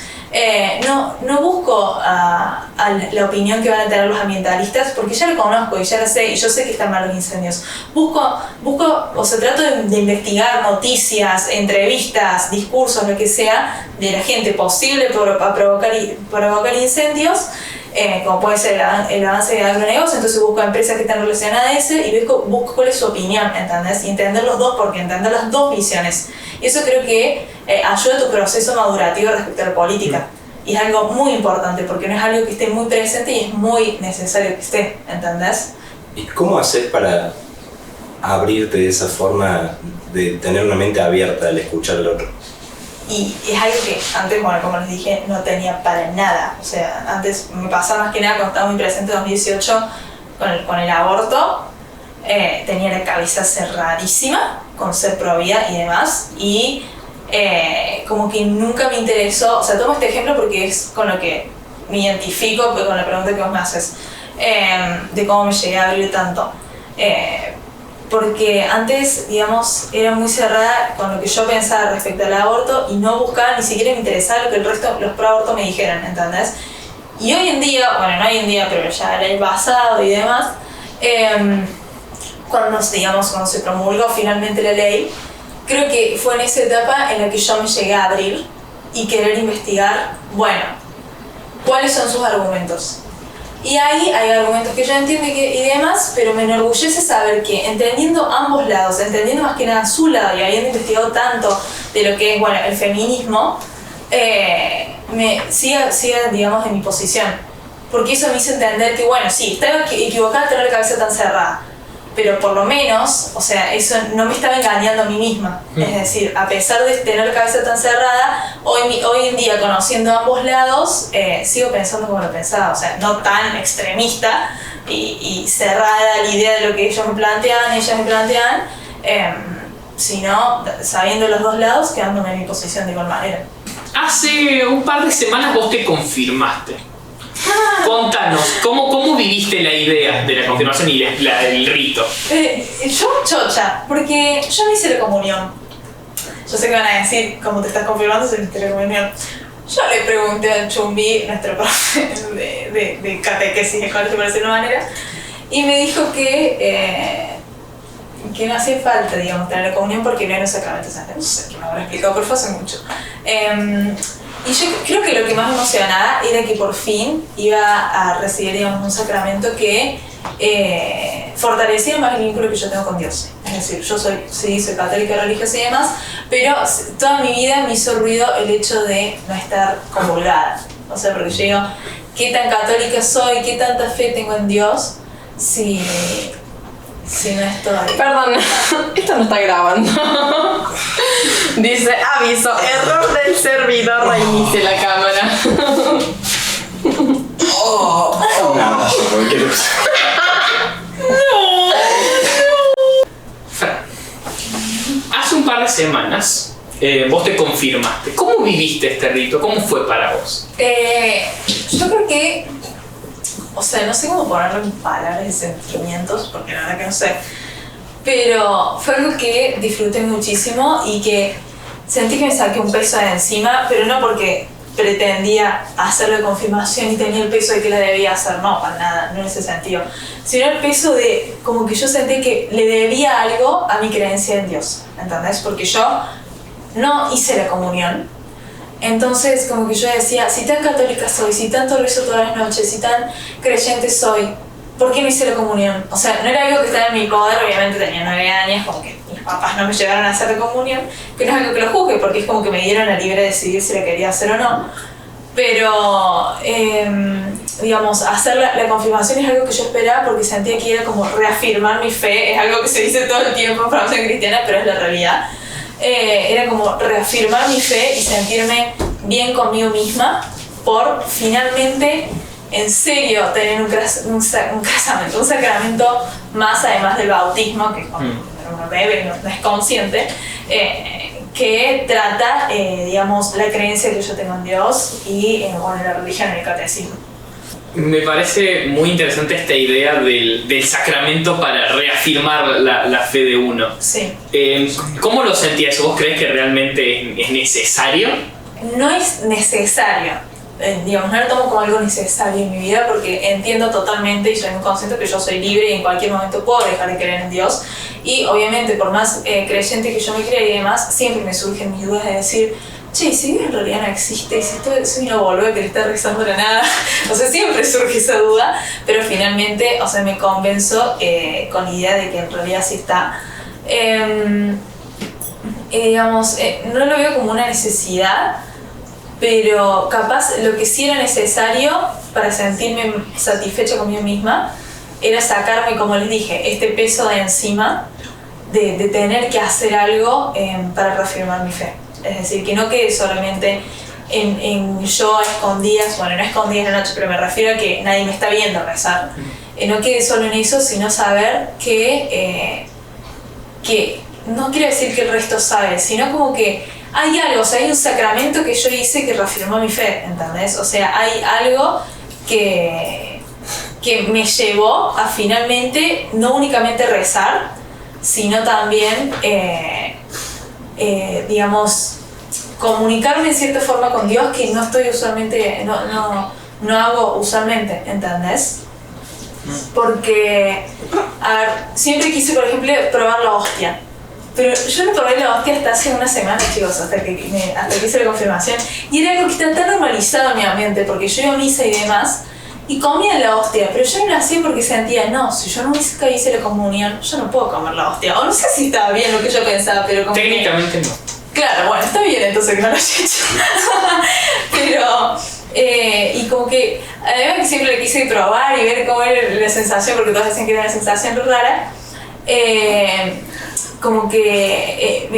No busco la opinión que van a tener los ambientalistas porque ya lo conozco y ya lo sé y yo sé que están mal los incendios. Busco, o sea, trato de investigar noticias, entrevistas, discursos, lo que sea de la gente posible para provocar incendios, como puede ser el avance de agronegocio. Entonces busco empresas que están relacionadas a ese y busco cuál es su opinión, ¿entendés? Y entender los dos, porque entender las dos visiones. Y eso creo que ayuda a tu proceso madurativo respecto a la política. Y es algo muy importante, porque no es algo que esté muy presente y es muy necesario que esté, ¿entendés? ¿Y cómo haces para abrirte de esa forma de tener una mente abierta al escuchar al otro? Y es algo que antes, bueno, como les dije, no tenía para nada. O sea, antes me pasaba más que nada cuando estaba muy presente en 2018 con el aborto. Tenía la cabeza cerradísima con ser pro vida y demás. Y como que nunca me interesó. O sea, tomo este ejemplo porque es con lo que me identifico con la pregunta que vos me haces. De cómo me llegué a abrir tanto. Porque antes, digamos, era muy cerrada con lo que yo pensaba respecto al aborto y no buscaba, ni siquiera me interesaba lo que el resto, los pro aborto me dijeran, ¿entendés? Y hoy en día, bueno, no hoy en día, pero ya el año pasado y demás, cuando se promulgó finalmente la ley, creo que fue en esa etapa en la que yo me llegué a abrir y querer investigar, bueno, cuáles son sus argumentos. Y ahí hay argumentos que yo entiendo y demás, pero me enorgullece saber que entendiendo ambos lados, entendiendo más que nada su lado y habiendo investigado tanto de lo que es, bueno, el feminismo, me siga, digamos, en mi posición. Porque eso me hizo entender que, bueno, sí, estaba equivocada tener la cabeza tan cerrada, pero por lo menos, o sea, eso no me estaba engañando a mí misma. Es decir, a pesar de tener la cabeza tan cerrada, hoy en día, conociendo ambos lados, sigo pensando como lo pensaba. O sea, no tan extremista y cerrada a la idea de lo que ellas me plantean, sino sabiendo los dos lados, quedándome en mi posición de igual manera. Hace un par de semanas vos te confirmaste. Contanos, ¿cómo viviste la idea de la confirmación y el rito? Yo chocha, porque yo me hice la comunión. Yo sé que van a decir, como te estás confirmando, se hiciste la comunión. Yo le pregunté a Chumbi, nuestro profe de catequesis de colegio, por decirlo de una manera, y me dijo que no hacía falta, digamos, tener la comunión porque no era un sacramento. O sea, no sé qué me habrá explicado, pero fue hace mucho. Y yo creo que lo que más me emocionaba era que por fin iba a recibir, digamos, un sacramento que fortaleciera más el vínculo que yo tengo con Dios. Es decir, yo soy católica religiosa y demás, pero toda mi vida me hizo ruido el hecho de no estar comulgada. O sea, porque yo digo, ¿qué tan católica soy? ¿Qué tanta fe tengo en Dios? Si no estoy... Perdón, esto no está grabando. Dice, aviso, error del servidor, reinicie la cámara. Fran, hace un par de semanas vos te confirmaste. ¿Cómo viviste este rito? ¿Cómo fue para vos? Yo creo que... O sea, no sé cómo ponerlo en palabras y sentimientos, porque la verdad que no sé. Pero fue algo que disfruté muchísimo y que sentí que me saqué un peso de encima, pero no porque pretendía hacerlo de confirmación y tenía el peso de que la debía hacer, no, para nada, no en ese sentido, sino el peso de como que yo sentí que le debía algo a mi creencia en Dios, ¿entendés? Porque yo no hice la comunión, entonces como que yo decía, si tan católica soy, si tanto rezo todas las noches, si tan creyente soy, ¿por qué no hice la comunión? O sea, no era algo que estaba en mi poder, obviamente tenía 9 años, como que mis papás no me llegaron a hacer la comunión, que no es algo que lo juzgue, porque es como que me dieron la libre de decidir si la quería hacer o no. Pero, digamos, hacer la confirmación es algo que yo esperaba porque sentía que era como reafirmar mi fe, es algo que se dice todo el tiempo en formación cristiana, pero es la realidad. Era como reafirmar mi fe y sentirme bien conmigo misma por finalmente, en serio, tener un sacramento más además del bautismo, que cuando uno bebe no es consciente, que trata, digamos, la creencia que yo tengo en Dios y bueno, la religión en el catecismo. Me parece muy interesante esta idea del sacramento para reafirmar la fe de uno. Sí. ¿Cómo lo sentías? ¿Vos crees que realmente es necesario? No es necesario. Digamos, no lo tomo como algo necesario en mi vida porque entiendo totalmente y soy muy consciente que yo soy libre y en cualquier momento puedo dejar de creer en Dios. Y obviamente, por más creyente que yo me crea y demás, siempre me surgen mis dudas de decir, che, si Dios en realidad no existe, y si soy una boluda que le está rezando la nada, o sea, siempre surge esa duda, pero finalmente, o sea, me convenzo con la idea de que en realidad sí está. Digamos, no lo veo como una necesidad, pero capaz lo que sí era necesario para sentirme satisfecha conmigo misma era sacarme, como les dije, este peso de encima de tener que hacer algo para reafirmar mi fe. Es decir, que no quede solamente en yo a escondidas, bueno, no a escondidas en la noche, pero me refiero a que nadie me está viendo rezar. No quede solo en eso, sino saber que no quiero decir que el resto sabe, sino como que hay algo, o sea, hay un sacramento que yo hice que reafirmó mi fe, ¿entendés? O sea, hay algo que me llevó a finalmente no únicamente rezar, sino también, digamos, comunicarme en cierta forma con Dios que no estoy usualmente, no hago usualmente, ¿entendés? Porque, a ver, siempre quise, por ejemplo, probar la hostia. Pero yo no probé la hostia hasta hace una semana, chicos, hasta que hice la confirmación. Y era algo que está tan normalizado en mi ambiente, porque yo iba a misa y demás, y comía la hostia, pero yo no lo hacía porque sentía, no, si yo nunca hice la comunión, yo no puedo comer la hostia. O no sé si estaba bien lo que yo pensaba, pero como técnicamente no. Claro, bueno, está bien entonces que no lo haya hecho. Pero, y como que, además que siempre le quise probar y ver cómo era la sensación, porque todos decían que era una sensación rara, como que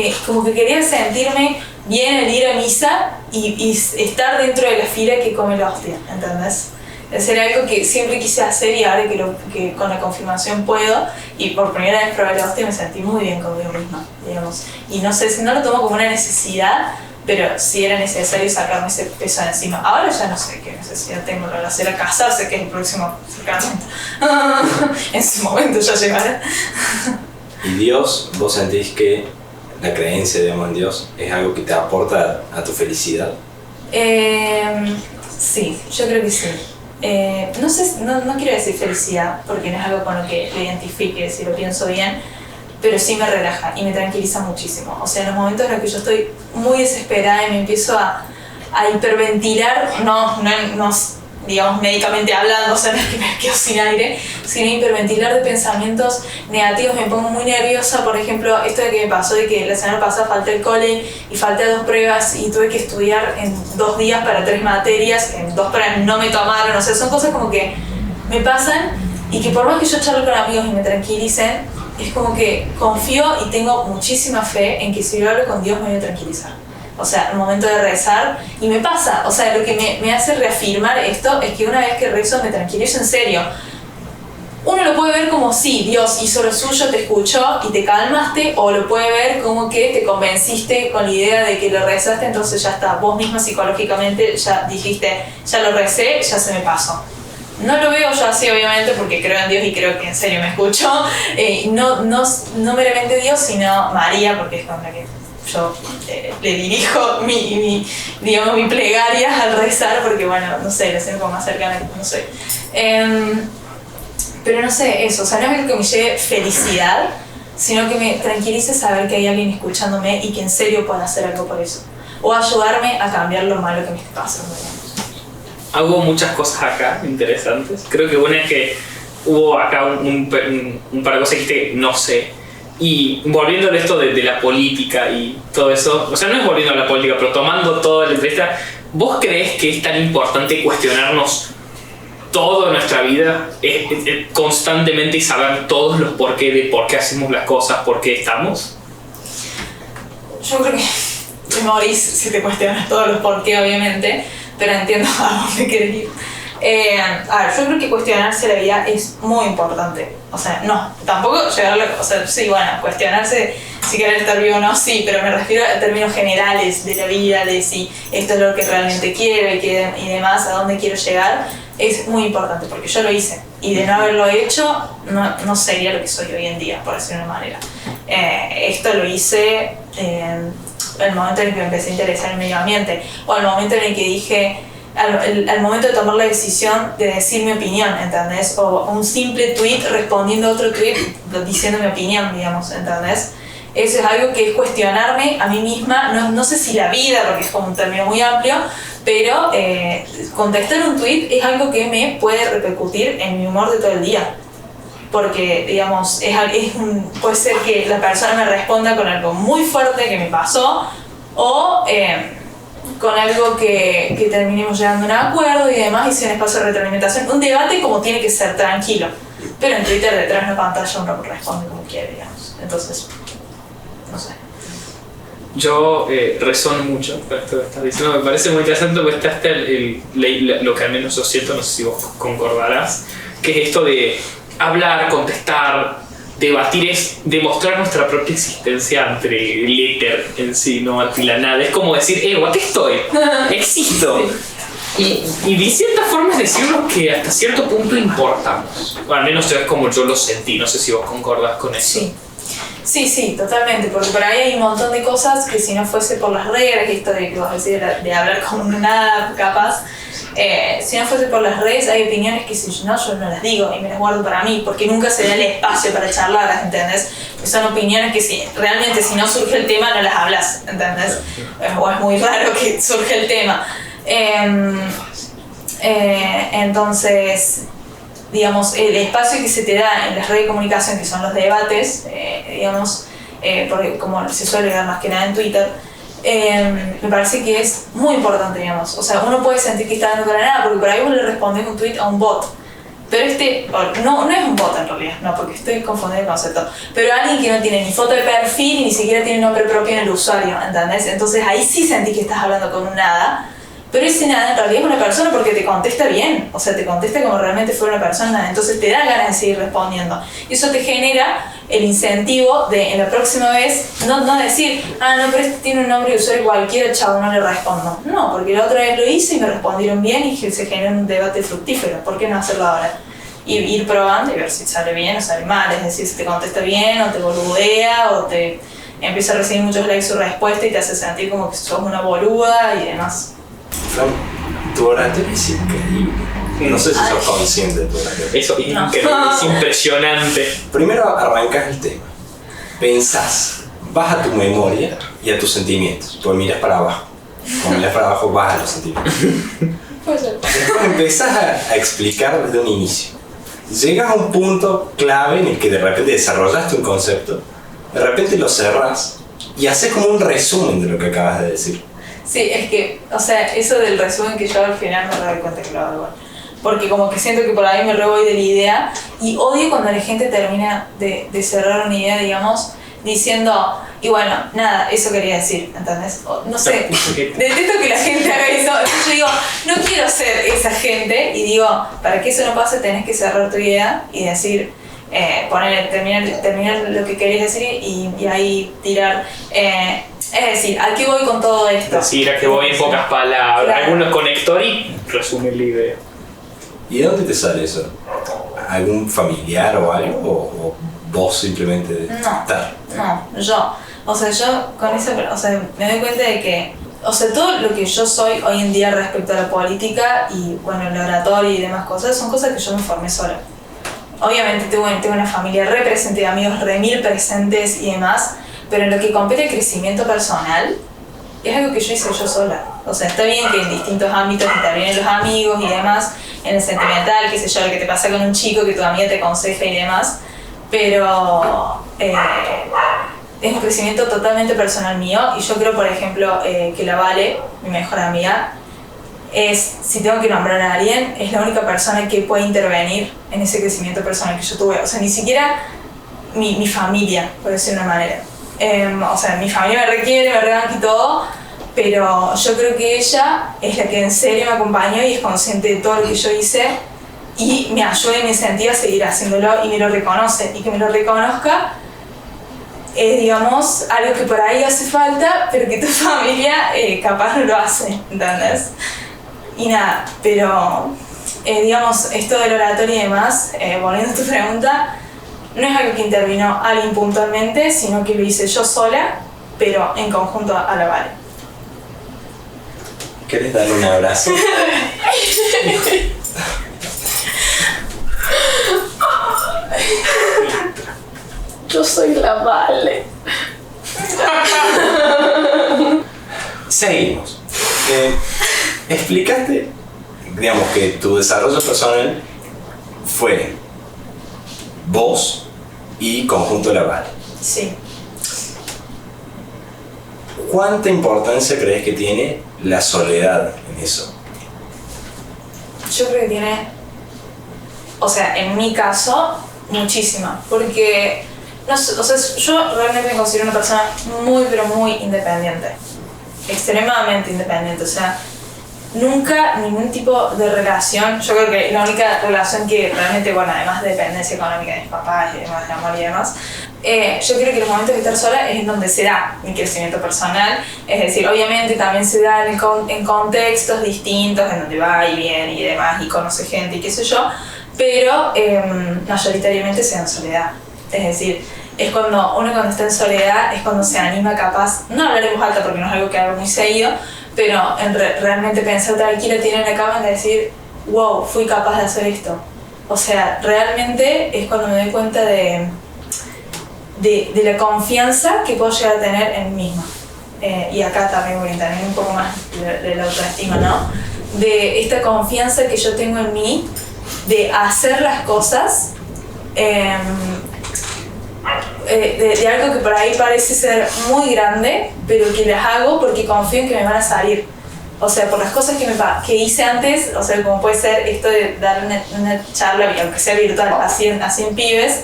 quería sentirme bien al ir a misa y estar dentro de la fila que come la hostia, ¿entendés? Es algo que siempre quise hacer y ahora que con la confirmación puedo, y por primera vez probé la hostia me sentí muy bien conmigo misma, digamos. Y no sé, no lo tomo como una necesidad, pero sí era necesario sacarme ese peso de encima. Ahora ya no sé qué necesidad tengo, lo de hacer a casarse, que es el próximo sacramento. En su momento ya llegará. ¿Y Dios, vos sentís que la creencia, digamos, en Dios es algo que te aporta a tu felicidad? Sí, yo creo que sí. No sé, no quiero decir felicidad, porque no es algo con lo que lo identifique, si lo pienso bien, pero sí me relaja y me tranquiliza muchísimo. O sea, en los momentos en los que yo estoy muy desesperada y me empiezo a hiperventilar, no digamos médicamente hablando, o sea, no es que me quedo sin aire, sino hiperventilar de pensamientos negativos, me pongo muy nerviosa. Por ejemplo, esto de que me pasó de que la semana pasada falté el cole y falté 2 pruebas y tuve que estudiar en 2 días para 3 materias, en 2 pruebas no me tomaron, o sea, son cosas como que me pasan y que por más que yo charlo con amigos y me tranquilicen, es como que confío y tengo muchísima fe en que si yo hablo con Dios me voy a tranquilizar. O sea, al momento de rezar, y me pasa, o sea, lo que me hace reafirmar esto es que una vez que rezo me tranquilizo en serio. Uno lo puede ver como sí, Dios hizo lo suyo, te escuchó y te calmaste, o lo puede ver como que te convenciste con la idea de que lo rezaste, entonces ya está, vos misma psicológicamente ya dijiste, ya lo recé, ya se me pasó. No lo veo yo así, obviamente, porque creo en Dios y creo que en serio me escuchó. No meramente Dios, sino María, porque es con la que yo le dirijo digamos, mi plegaria al rezar, porque bueno, no sé, lo siento como más cercana, no sé. Pero no sé, eso, o sea, no es algo que me lleve felicidad, sino que me tranquilice saber que hay alguien escuchándome y que en serio pueda hacer algo por eso. O ayudarme a cambiar lo malo que me está pasando, digamos. Hago muchas cosas acá interesantes. Creo que una es que hubo acá un par de cosas que dijiste, no sé. Y volviendo a esto de la política y todo eso, o sea, no es volviendo a la política, pero tomando toda la entrevista, ¿vos creés que es tan importante cuestionarnos toda nuestra vida constantemente y saber todos los por qué, de por qué hacemos las cosas, por qué estamos? Yo creo que te morís si te cuestionas todos los por qué, obviamente, pero entiendo a dónde querés ir. A ver, yo creo que cuestionarse la vida es muy importante. O sea, no, tampoco llegarlo, o sea, sí, bueno, cuestionarse si querer estar vivo o no, sí, pero me refiero a términos generales de la vida, de si esto es lo que realmente quiero y demás, a dónde quiero llegar, es muy importante, porque yo lo hice. Y de no haberlo hecho, no sería lo que soy hoy en día, por decirlo de una manera. Esto lo hice en el momento en el que me empecé a interesar en el medio ambiente, o al momento en el que dije, al momento de tomar la decisión de decir mi opinión, ¿entendés? O un simple tweet respondiendo a otro tweet diciendo mi opinión, digamos, ¿entendés? Eso es algo que es cuestionarme a mí misma, no sé si la vida, porque es como un término muy amplio, pero contestar un tweet es algo que me puede repercutir en mi humor de todo el día. Porque, digamos, puede ser que la persona me responda con algo muy fuerte que me pasó, o con algo que terminemos llegando a un acuerdo y demás, y sea un espacio de retroalimentación. Un debate como tiene que ser tranquilo, pero en Twitter detrás de una pantalla uno responde como quiere, digamos. Entonces, no sé. Yo resono mucho con esto que estás diciendo, me parece muy interesante porque está lo que al menos yo siento, no sé si vos concordarás, que es esto de hablar, contestar, debatir, es demostrar nuestra propia existencia ante el éter en sí, no ante la nada. Es como decir, aquí estoy, existo. Sí. Y de cierta forma es decirnos que hasta cierto punto importamos. O al menos es como yo lo sentí, no sé si vos concordás con eso. Sí, totalmente, porque por ahí hay un montón de cosas que si no fuese por las reglas, esto de que vos decís de hablar como nada capaz, si no fuese por las redes hay opiniones que si no, yo no las digo y me las guardo para mí, porque nunca se da el espacio para charlarlas, ¿entendés? Porque son opiniones que si no surge el tema no las hablas, ¿entendés? O es muy raro que surge el tema. Entonces, digamos, el espacio que se te da en las redes de comunicación, que son los debates, digamos, porque como se suele dar más que nada en Twitter, me parece que es muy importante, digamos. O sea, uno puede sentir que está dando para nada, porque por ahí uno le responde un tweet a un bot. Pero no es un bot en realidad, no, porque estoy confundiendo el concepto. Pero alguien que no tiene ni foto de perfil, ni siquiera tiene nombre propio en el usuario, ¿entendés? Entonces ahí sí sentí que estás hablando con un nada. Pero ese nada en realidad es una persona porque te contesta bien, o sea, te contesta como realmente fuera una persona, entonces te da ganas de seguir respondiendo. Y eso te genera el incentivo de en la próxima vez no decir, no, pero este tiene un nombre de usuario cualquiera, chavo, no le respondo. No, porque la otra vez lo hice y me respondieron bien y se generó un debate fructífero. ¿Por qué no hacerlo ahora? Y ir probando y ver si sale bien o sale mal, es decir, si te contesta bien o te boludea o te empieza a recibir muchos likes su respuesta y te hace sentir como que sos una boluda y demás. Fran, tu oratoria es increíble. No sé si sos consciente de tu oratoria. Eso es increíble, es impresionante. Primero arrancas el tema. Pensás, vas a tu memoria y a tus sentimientos. Pues miras para abajo. Cuando miras para abajo vas a los sentimientos. Puede ser. Después empezás a explicar desde un inicio. Llegas a un punto clave en el que de repente desarrollaste un concepto, de repente lo cerrás y haces como un resumen de lo que acabas de decir. Sí, es que, o sea, eso del resumen que yo hago al final me doy cuenta que lo hago igual. Porque como que siento que por ahí me voy de la idea y odio cuando la gente termina de cerrar una idea, digamos, diciendo, y bueno, nada, eso quería decir, ¿entendés? No sé, detesto que la gente haga eso. Entonces yo digo, no quiero ser esa gente y digo, para que eso no pase tenés que cerrar tu idea y decir, terminar lo que querías decir y ahí tirar. Es decir, ¿a qué voy con todo esto? Decir a qué voy en pocas palabras, claro. Algunos conector y resumir la idea. ¿Y de dónde te sale eso? ¿Algún familiar o algo? ¿O vos simplemente No, yo. O sea, yo con eso, o sea, me doy cuenta de que, o sea, todo lo que yo soy hoy en día respecto a la política y, bueno, el oratorio y demás cosas, son cosas que yo me formé sola. Obviamente tengo una familia re presente, de amigos re mil presentes y demás, pero en lo que compete el crecimiento personal, es algo que yo hice yo sola. O sea, está bien que en distintos ámbitos intervienen los amigos y demás, en el sentimental, qué sé yo, lo que te pasa con un chico, que tu amiga te aconseja y demás, pero es un crecimiento totalmente personal mío, y yo creo, por ejemplo, que la Vale, mi mejor amiga, si tengo que nombrar a alguien, es la única persona que puede intervenir en ese crecimiento personal que yo tuve. O sea, ni siquiera mi familia, por decirlo de una manera. O sea, mi familia me requiere, me rebanca y todo, pero yo creo que ella es la que en serio me acompañó y es consciente de todo lo que yo hice y me ayuda y me incentiva a seguir haciéndolo y me lo reconoce. Y que me lo reconozca es, digamos, algo que por ahí hace falta, pero que tu familia capaz no lo hace, ¿entendés? Y nada, pero digamos, esto del oratorio y demás, volviendo a tu pregunta, no es algo que intervino alguien puntualmente, sino que lo hice yo sola, pero en conjunto a la Vale. ¿Querés darle un abrazo? Yo soy la Vale. Seguimos. Explicaste, digamos, que tu desarrollo personal fue vos y conjunto Laval. Sí. ¿Cuánta importancia crees que tiene la soledad en eso? Yo creo que tiene, o sea, en mi caso, muchísima, porque no sé, o sea, yo realmente me considero una persona muy, pero muy independiente, extremadamente independiente, o sea, nunca ningún tipo de relación. Yo creo que la única relación que realmente, bueno, además de dependencia económica de mis papás y demás, de amor y demás, yo creo que los momentos de estar sola es en donde se da mi crecimiento personal. Es decir, obviamente también se da en contextos distintos, en donde va y viene y demás, y conoce gente y qué sé yo, pero mayoritariamente se da en soledad. Es decir, es cuando está en soledad, es cuando se anima capaz, no hablar en voz alta porque no es algo que hago muy seguido, pero realmente pensar tranquilo, tirar en la cama y decir, wow, fui capaz de hacer esto. O sea, realmente es cuando me doy cuenta de la confianza que puedo llegar a tener en mí misma. Y acá también voy a intervenir un poco más de la autoestima, ¿no? De esta confianza que yo tengo en mí, de hacer las cosas, de algo que por ahí parece ser muy grande, pero que las hago porque confío en que me van a salir. O sea, por las cosas que hice antes, o sea, como puede ser esto de dar una charla, aunque sea virtual, a 100 pibes,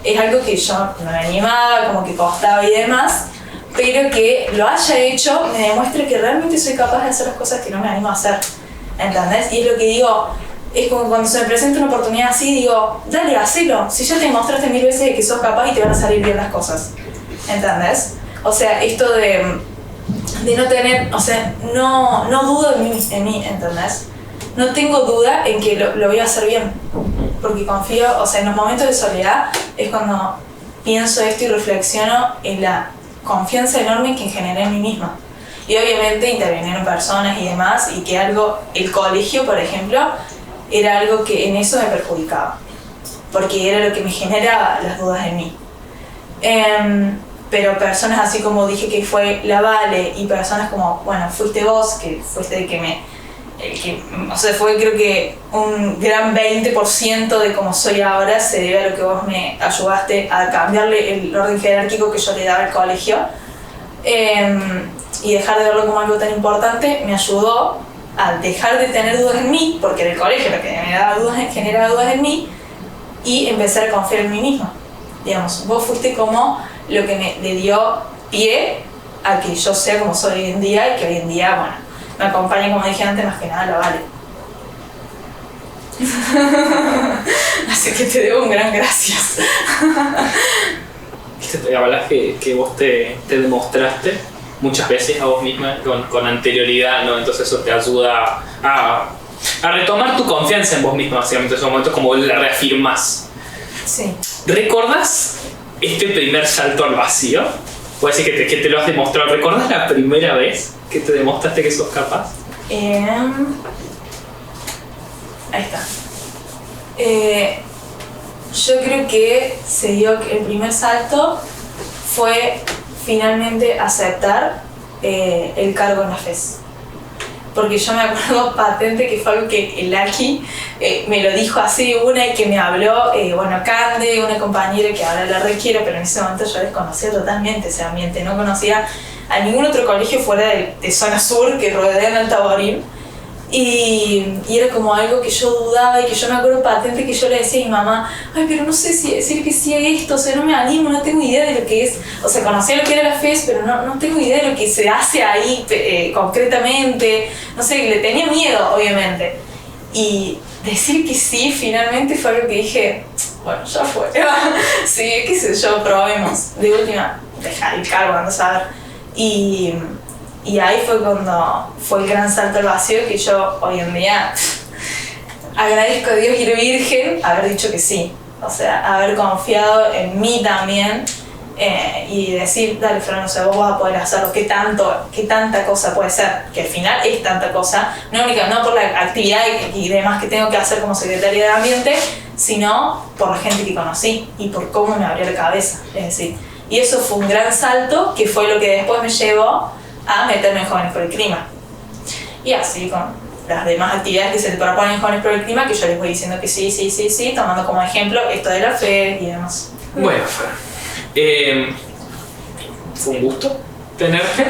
es algo que yo no me animaba, como que costaba y demás, pero que lo haya hecho me demuestra que realmente soy capaz de hacer las cosas que no me animo a hacer, ¿entendés? Y es lo que digo, es como cuando se me presenta una oportunidad así, digo, dale, hacelo, si ya te demostraste 1000 veces de que sos capaz y te van a salir bien las cosas, ¿entendés? O sea, esto de no tener, o sea, no dudo en mí, ¿entendés? No tengo duda en que lo voy a hacer bien, porque confío, o sea, en los momentos de soledad es cuando pienso esto y reflexiono en la confianza enorme que generé en mí misma. Y obviamente intervinieron personas y demás, y que el colegio, por ejemplo, era algo que en eso me perjudicaba, porque era lo que me generaba las dudas en mí. Pero personas así como dije que fue la Vale, y personas como, bueno, fuiste vos, que fuiste el que o sea, fue creo que un gran 20% de cómo soy ahora se debe a lo que vos me ayudaste a cambiarle el orden jerárquico que yo le daba al colegio, y dejar de verlo como algo tan importante me ayudó a dejar de tener dudas en mí, porque era el colegio lo que me generaba dudas en mí, y empezar a confiar en mí misma. Digamos, vos fuiste como lo que le dio pie a que yo sea como soy hoy en día, y que hoy en día, bueno, me acompaña, como dije antes, más que nada la Vale. Así que te debo un gran gracias. Te hablas que vos te demostraste muchas veces a vos misma con anterioridad, ¿no? Entonces eso te ayuda a retomar tu confianza en vos misma, básicamente, en esos momentos como la reafirmás. Sí. ¿Recordás este primer salto al vacío? Puede ser que te lo has demostrado. ¿Recordás la primera vez que te demostraste que sos capaz? Ahí está. Yo creo que se dio el primer salto fue finalmente aceptar el cargo en la FES. Porque yo me acuerdo patente que fue algo que el Aki me lo dijo así una y que me habló, Cande, una compañera que ahora la requiero, pero en ese momento yo desconocía totalmente ese ambiente, no conocía a ningún otro colegio fuera de zona sur que rodean Alta Borín. Y era como algo que yo dudaba y que yo me acuerdo patente que yo le decía a mi mamá, ay, pero no sé si decir que sí a esto, o sea, no me animo, no tengo idea de lo que es, o sea, conocía lo que era la FES, pero no tengo idea de lo que se hace ahí concretamente, no sé, le tenía miedo, obviamente. Y decir que sí, finalmente fue algo que dije, bueno, ya fue, sí, qué sé yo, probemos, de última, dejar el cargo, ando a saber. Y ahí fue cuando fue el gran salto al vacío que yo hoy en día agradezco a Dios y la Virgen haber dicho que sí. O sea, haber confiado en mí también y decir, dale Fran, o sea, vos vas a poder hacerlo, qué tanta cosa puede ser, que al final es tanta cosa, no por la actividad y demás que tengo que hacer como secretaria de Ambiente, sino por la gente que conocí y por cómo me abrió la cabeza. Es decir, y eso fue un gran salto que fue lo que después me llevó a meterme en Jóvenes por el Clima. Y así con las demás actividades que se te proponen en Jóvenes por el Clima, que yo les voy diciendo que sí, tomando como ejemplo esto de la fe y demás. Bueno, Fran, fue un gusto tenerte.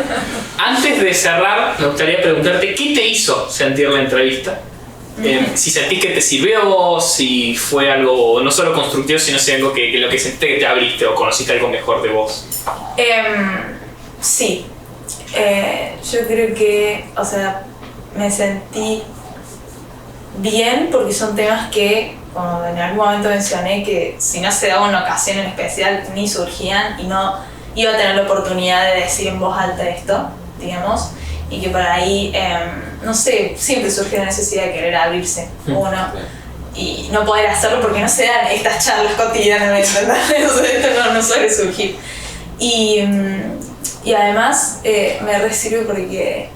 Antes de cerrar, me gustaría preguntarte qué te hizo sentir la entrevista. Si sentís que te sirvió, si fue algo no solo constructivo, sino si algo que lo que sentiste que te abriste o conociste algo mejor de vos. Sí. Yo creo que, o sea, me sentí bien porque son temas que, como en algún momento mencioné, que si no se daba una ocasión en especial ni surgían y no iba a tener la oportunidad de decir en voz alta esto, digamos, y que por ahí, no sé, siempre surge la necesidad de querer abrirse uno y no poder hacerlo porque no se dan estas charlas cotidianamente, ¿entendés? O sea, esto no suele surgir. Y además me recibe porque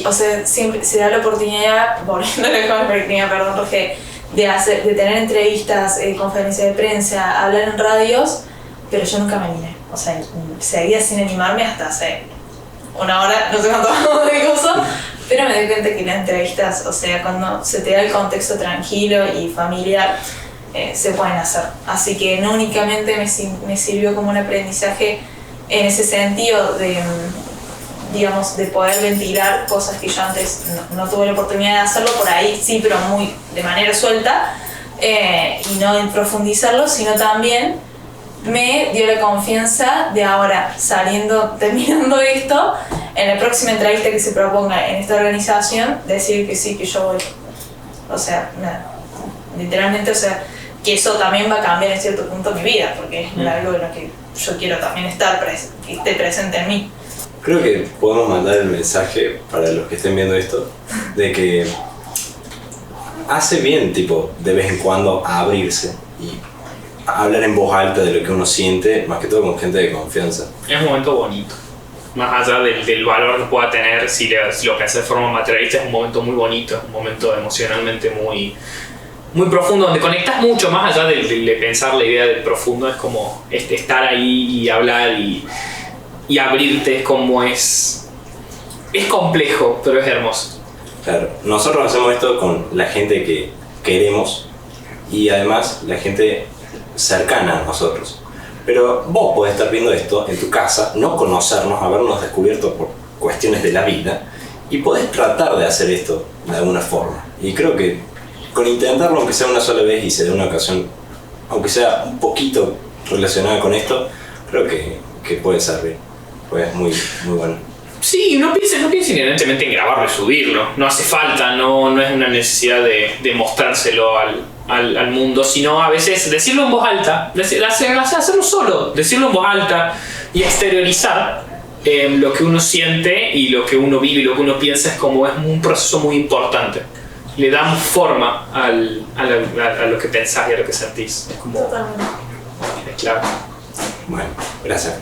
o sea, siempre se da la oportunidad, volviendo a la conferencia, perdón, Roge, de tener entrevistas, conferencias de prensa, hablar en radios, pero yo nunca me animé. O sea, seguía sin animarme hasta hace una hora, no sé cuánto de cosas, pero me doy cuenta que las entrevistas, o sea, cuando se te da el contexto tranquilo y familiar, se pueden hacer. Así que no únicamente me sirvió como un aprendizaje en ese sentido de, digamos, de poder ventilar cosas que yo antes no tuve la oportunidad de hacerlo, por ahí sí, pero muy de manera suelta, y no en profundizarlo, sino también me dio la confianza de ahora, terminando esto, en la próxima entrevista que se proponga en esta organización, decir que sí, que yo voy. O sea, literalmente, o sea, que eso también va a cambiar en cierto punto mi vida, porque es algo en lo que yo quiero también estar que esté presente en mí. Creo que podemos mandar el mensaje para los que estén viendo esto, de que hace bien, tipo, de vez en cuando abrirse y hablar en voz alta de lo que uno siente, más que todo con gente de confianza. Es un momento bonito. Más allá del valor que pueda tener, si lo pensás de forma materialista, es un momento muy bonito, es un momento emocionalmente muy profundo, donde conectas mucho, más allá de pensar la idea del profundo, es como estar ahí y hablar y abrirte, es como es complejo, pero es hermoso. Claro, nosotros hacemos esto con la gente que queremos y además la gente cercana a nosotros. Pero vos podés estar viendo esto en tu casa, no conocernos, habernos descubierto por cuestiones de la vida y podés tratar de hacer esto de alguna forma. Y creo que con intentarlo, aunque sea una sola vez y se dé una ocasión, aunque sea un poquito relacionada con esto, creo que puede servir. Pues muy bueno. Sí, no pienses inherentemente en grabarlo y subirlo. No hace falta, no es una necesidad de mostrárselo al mundo, sino a veces decirlo en voz alta, hacerlo solo, decirlo en voz alta y exteriorizar lo que uno siente y lo que uno vive y lo que uno piensa es un proceso muy importante. Le damos forma a lo que pensás y a lo que sentís. Es como... Totalmente. Es claro. Bueno, gracias.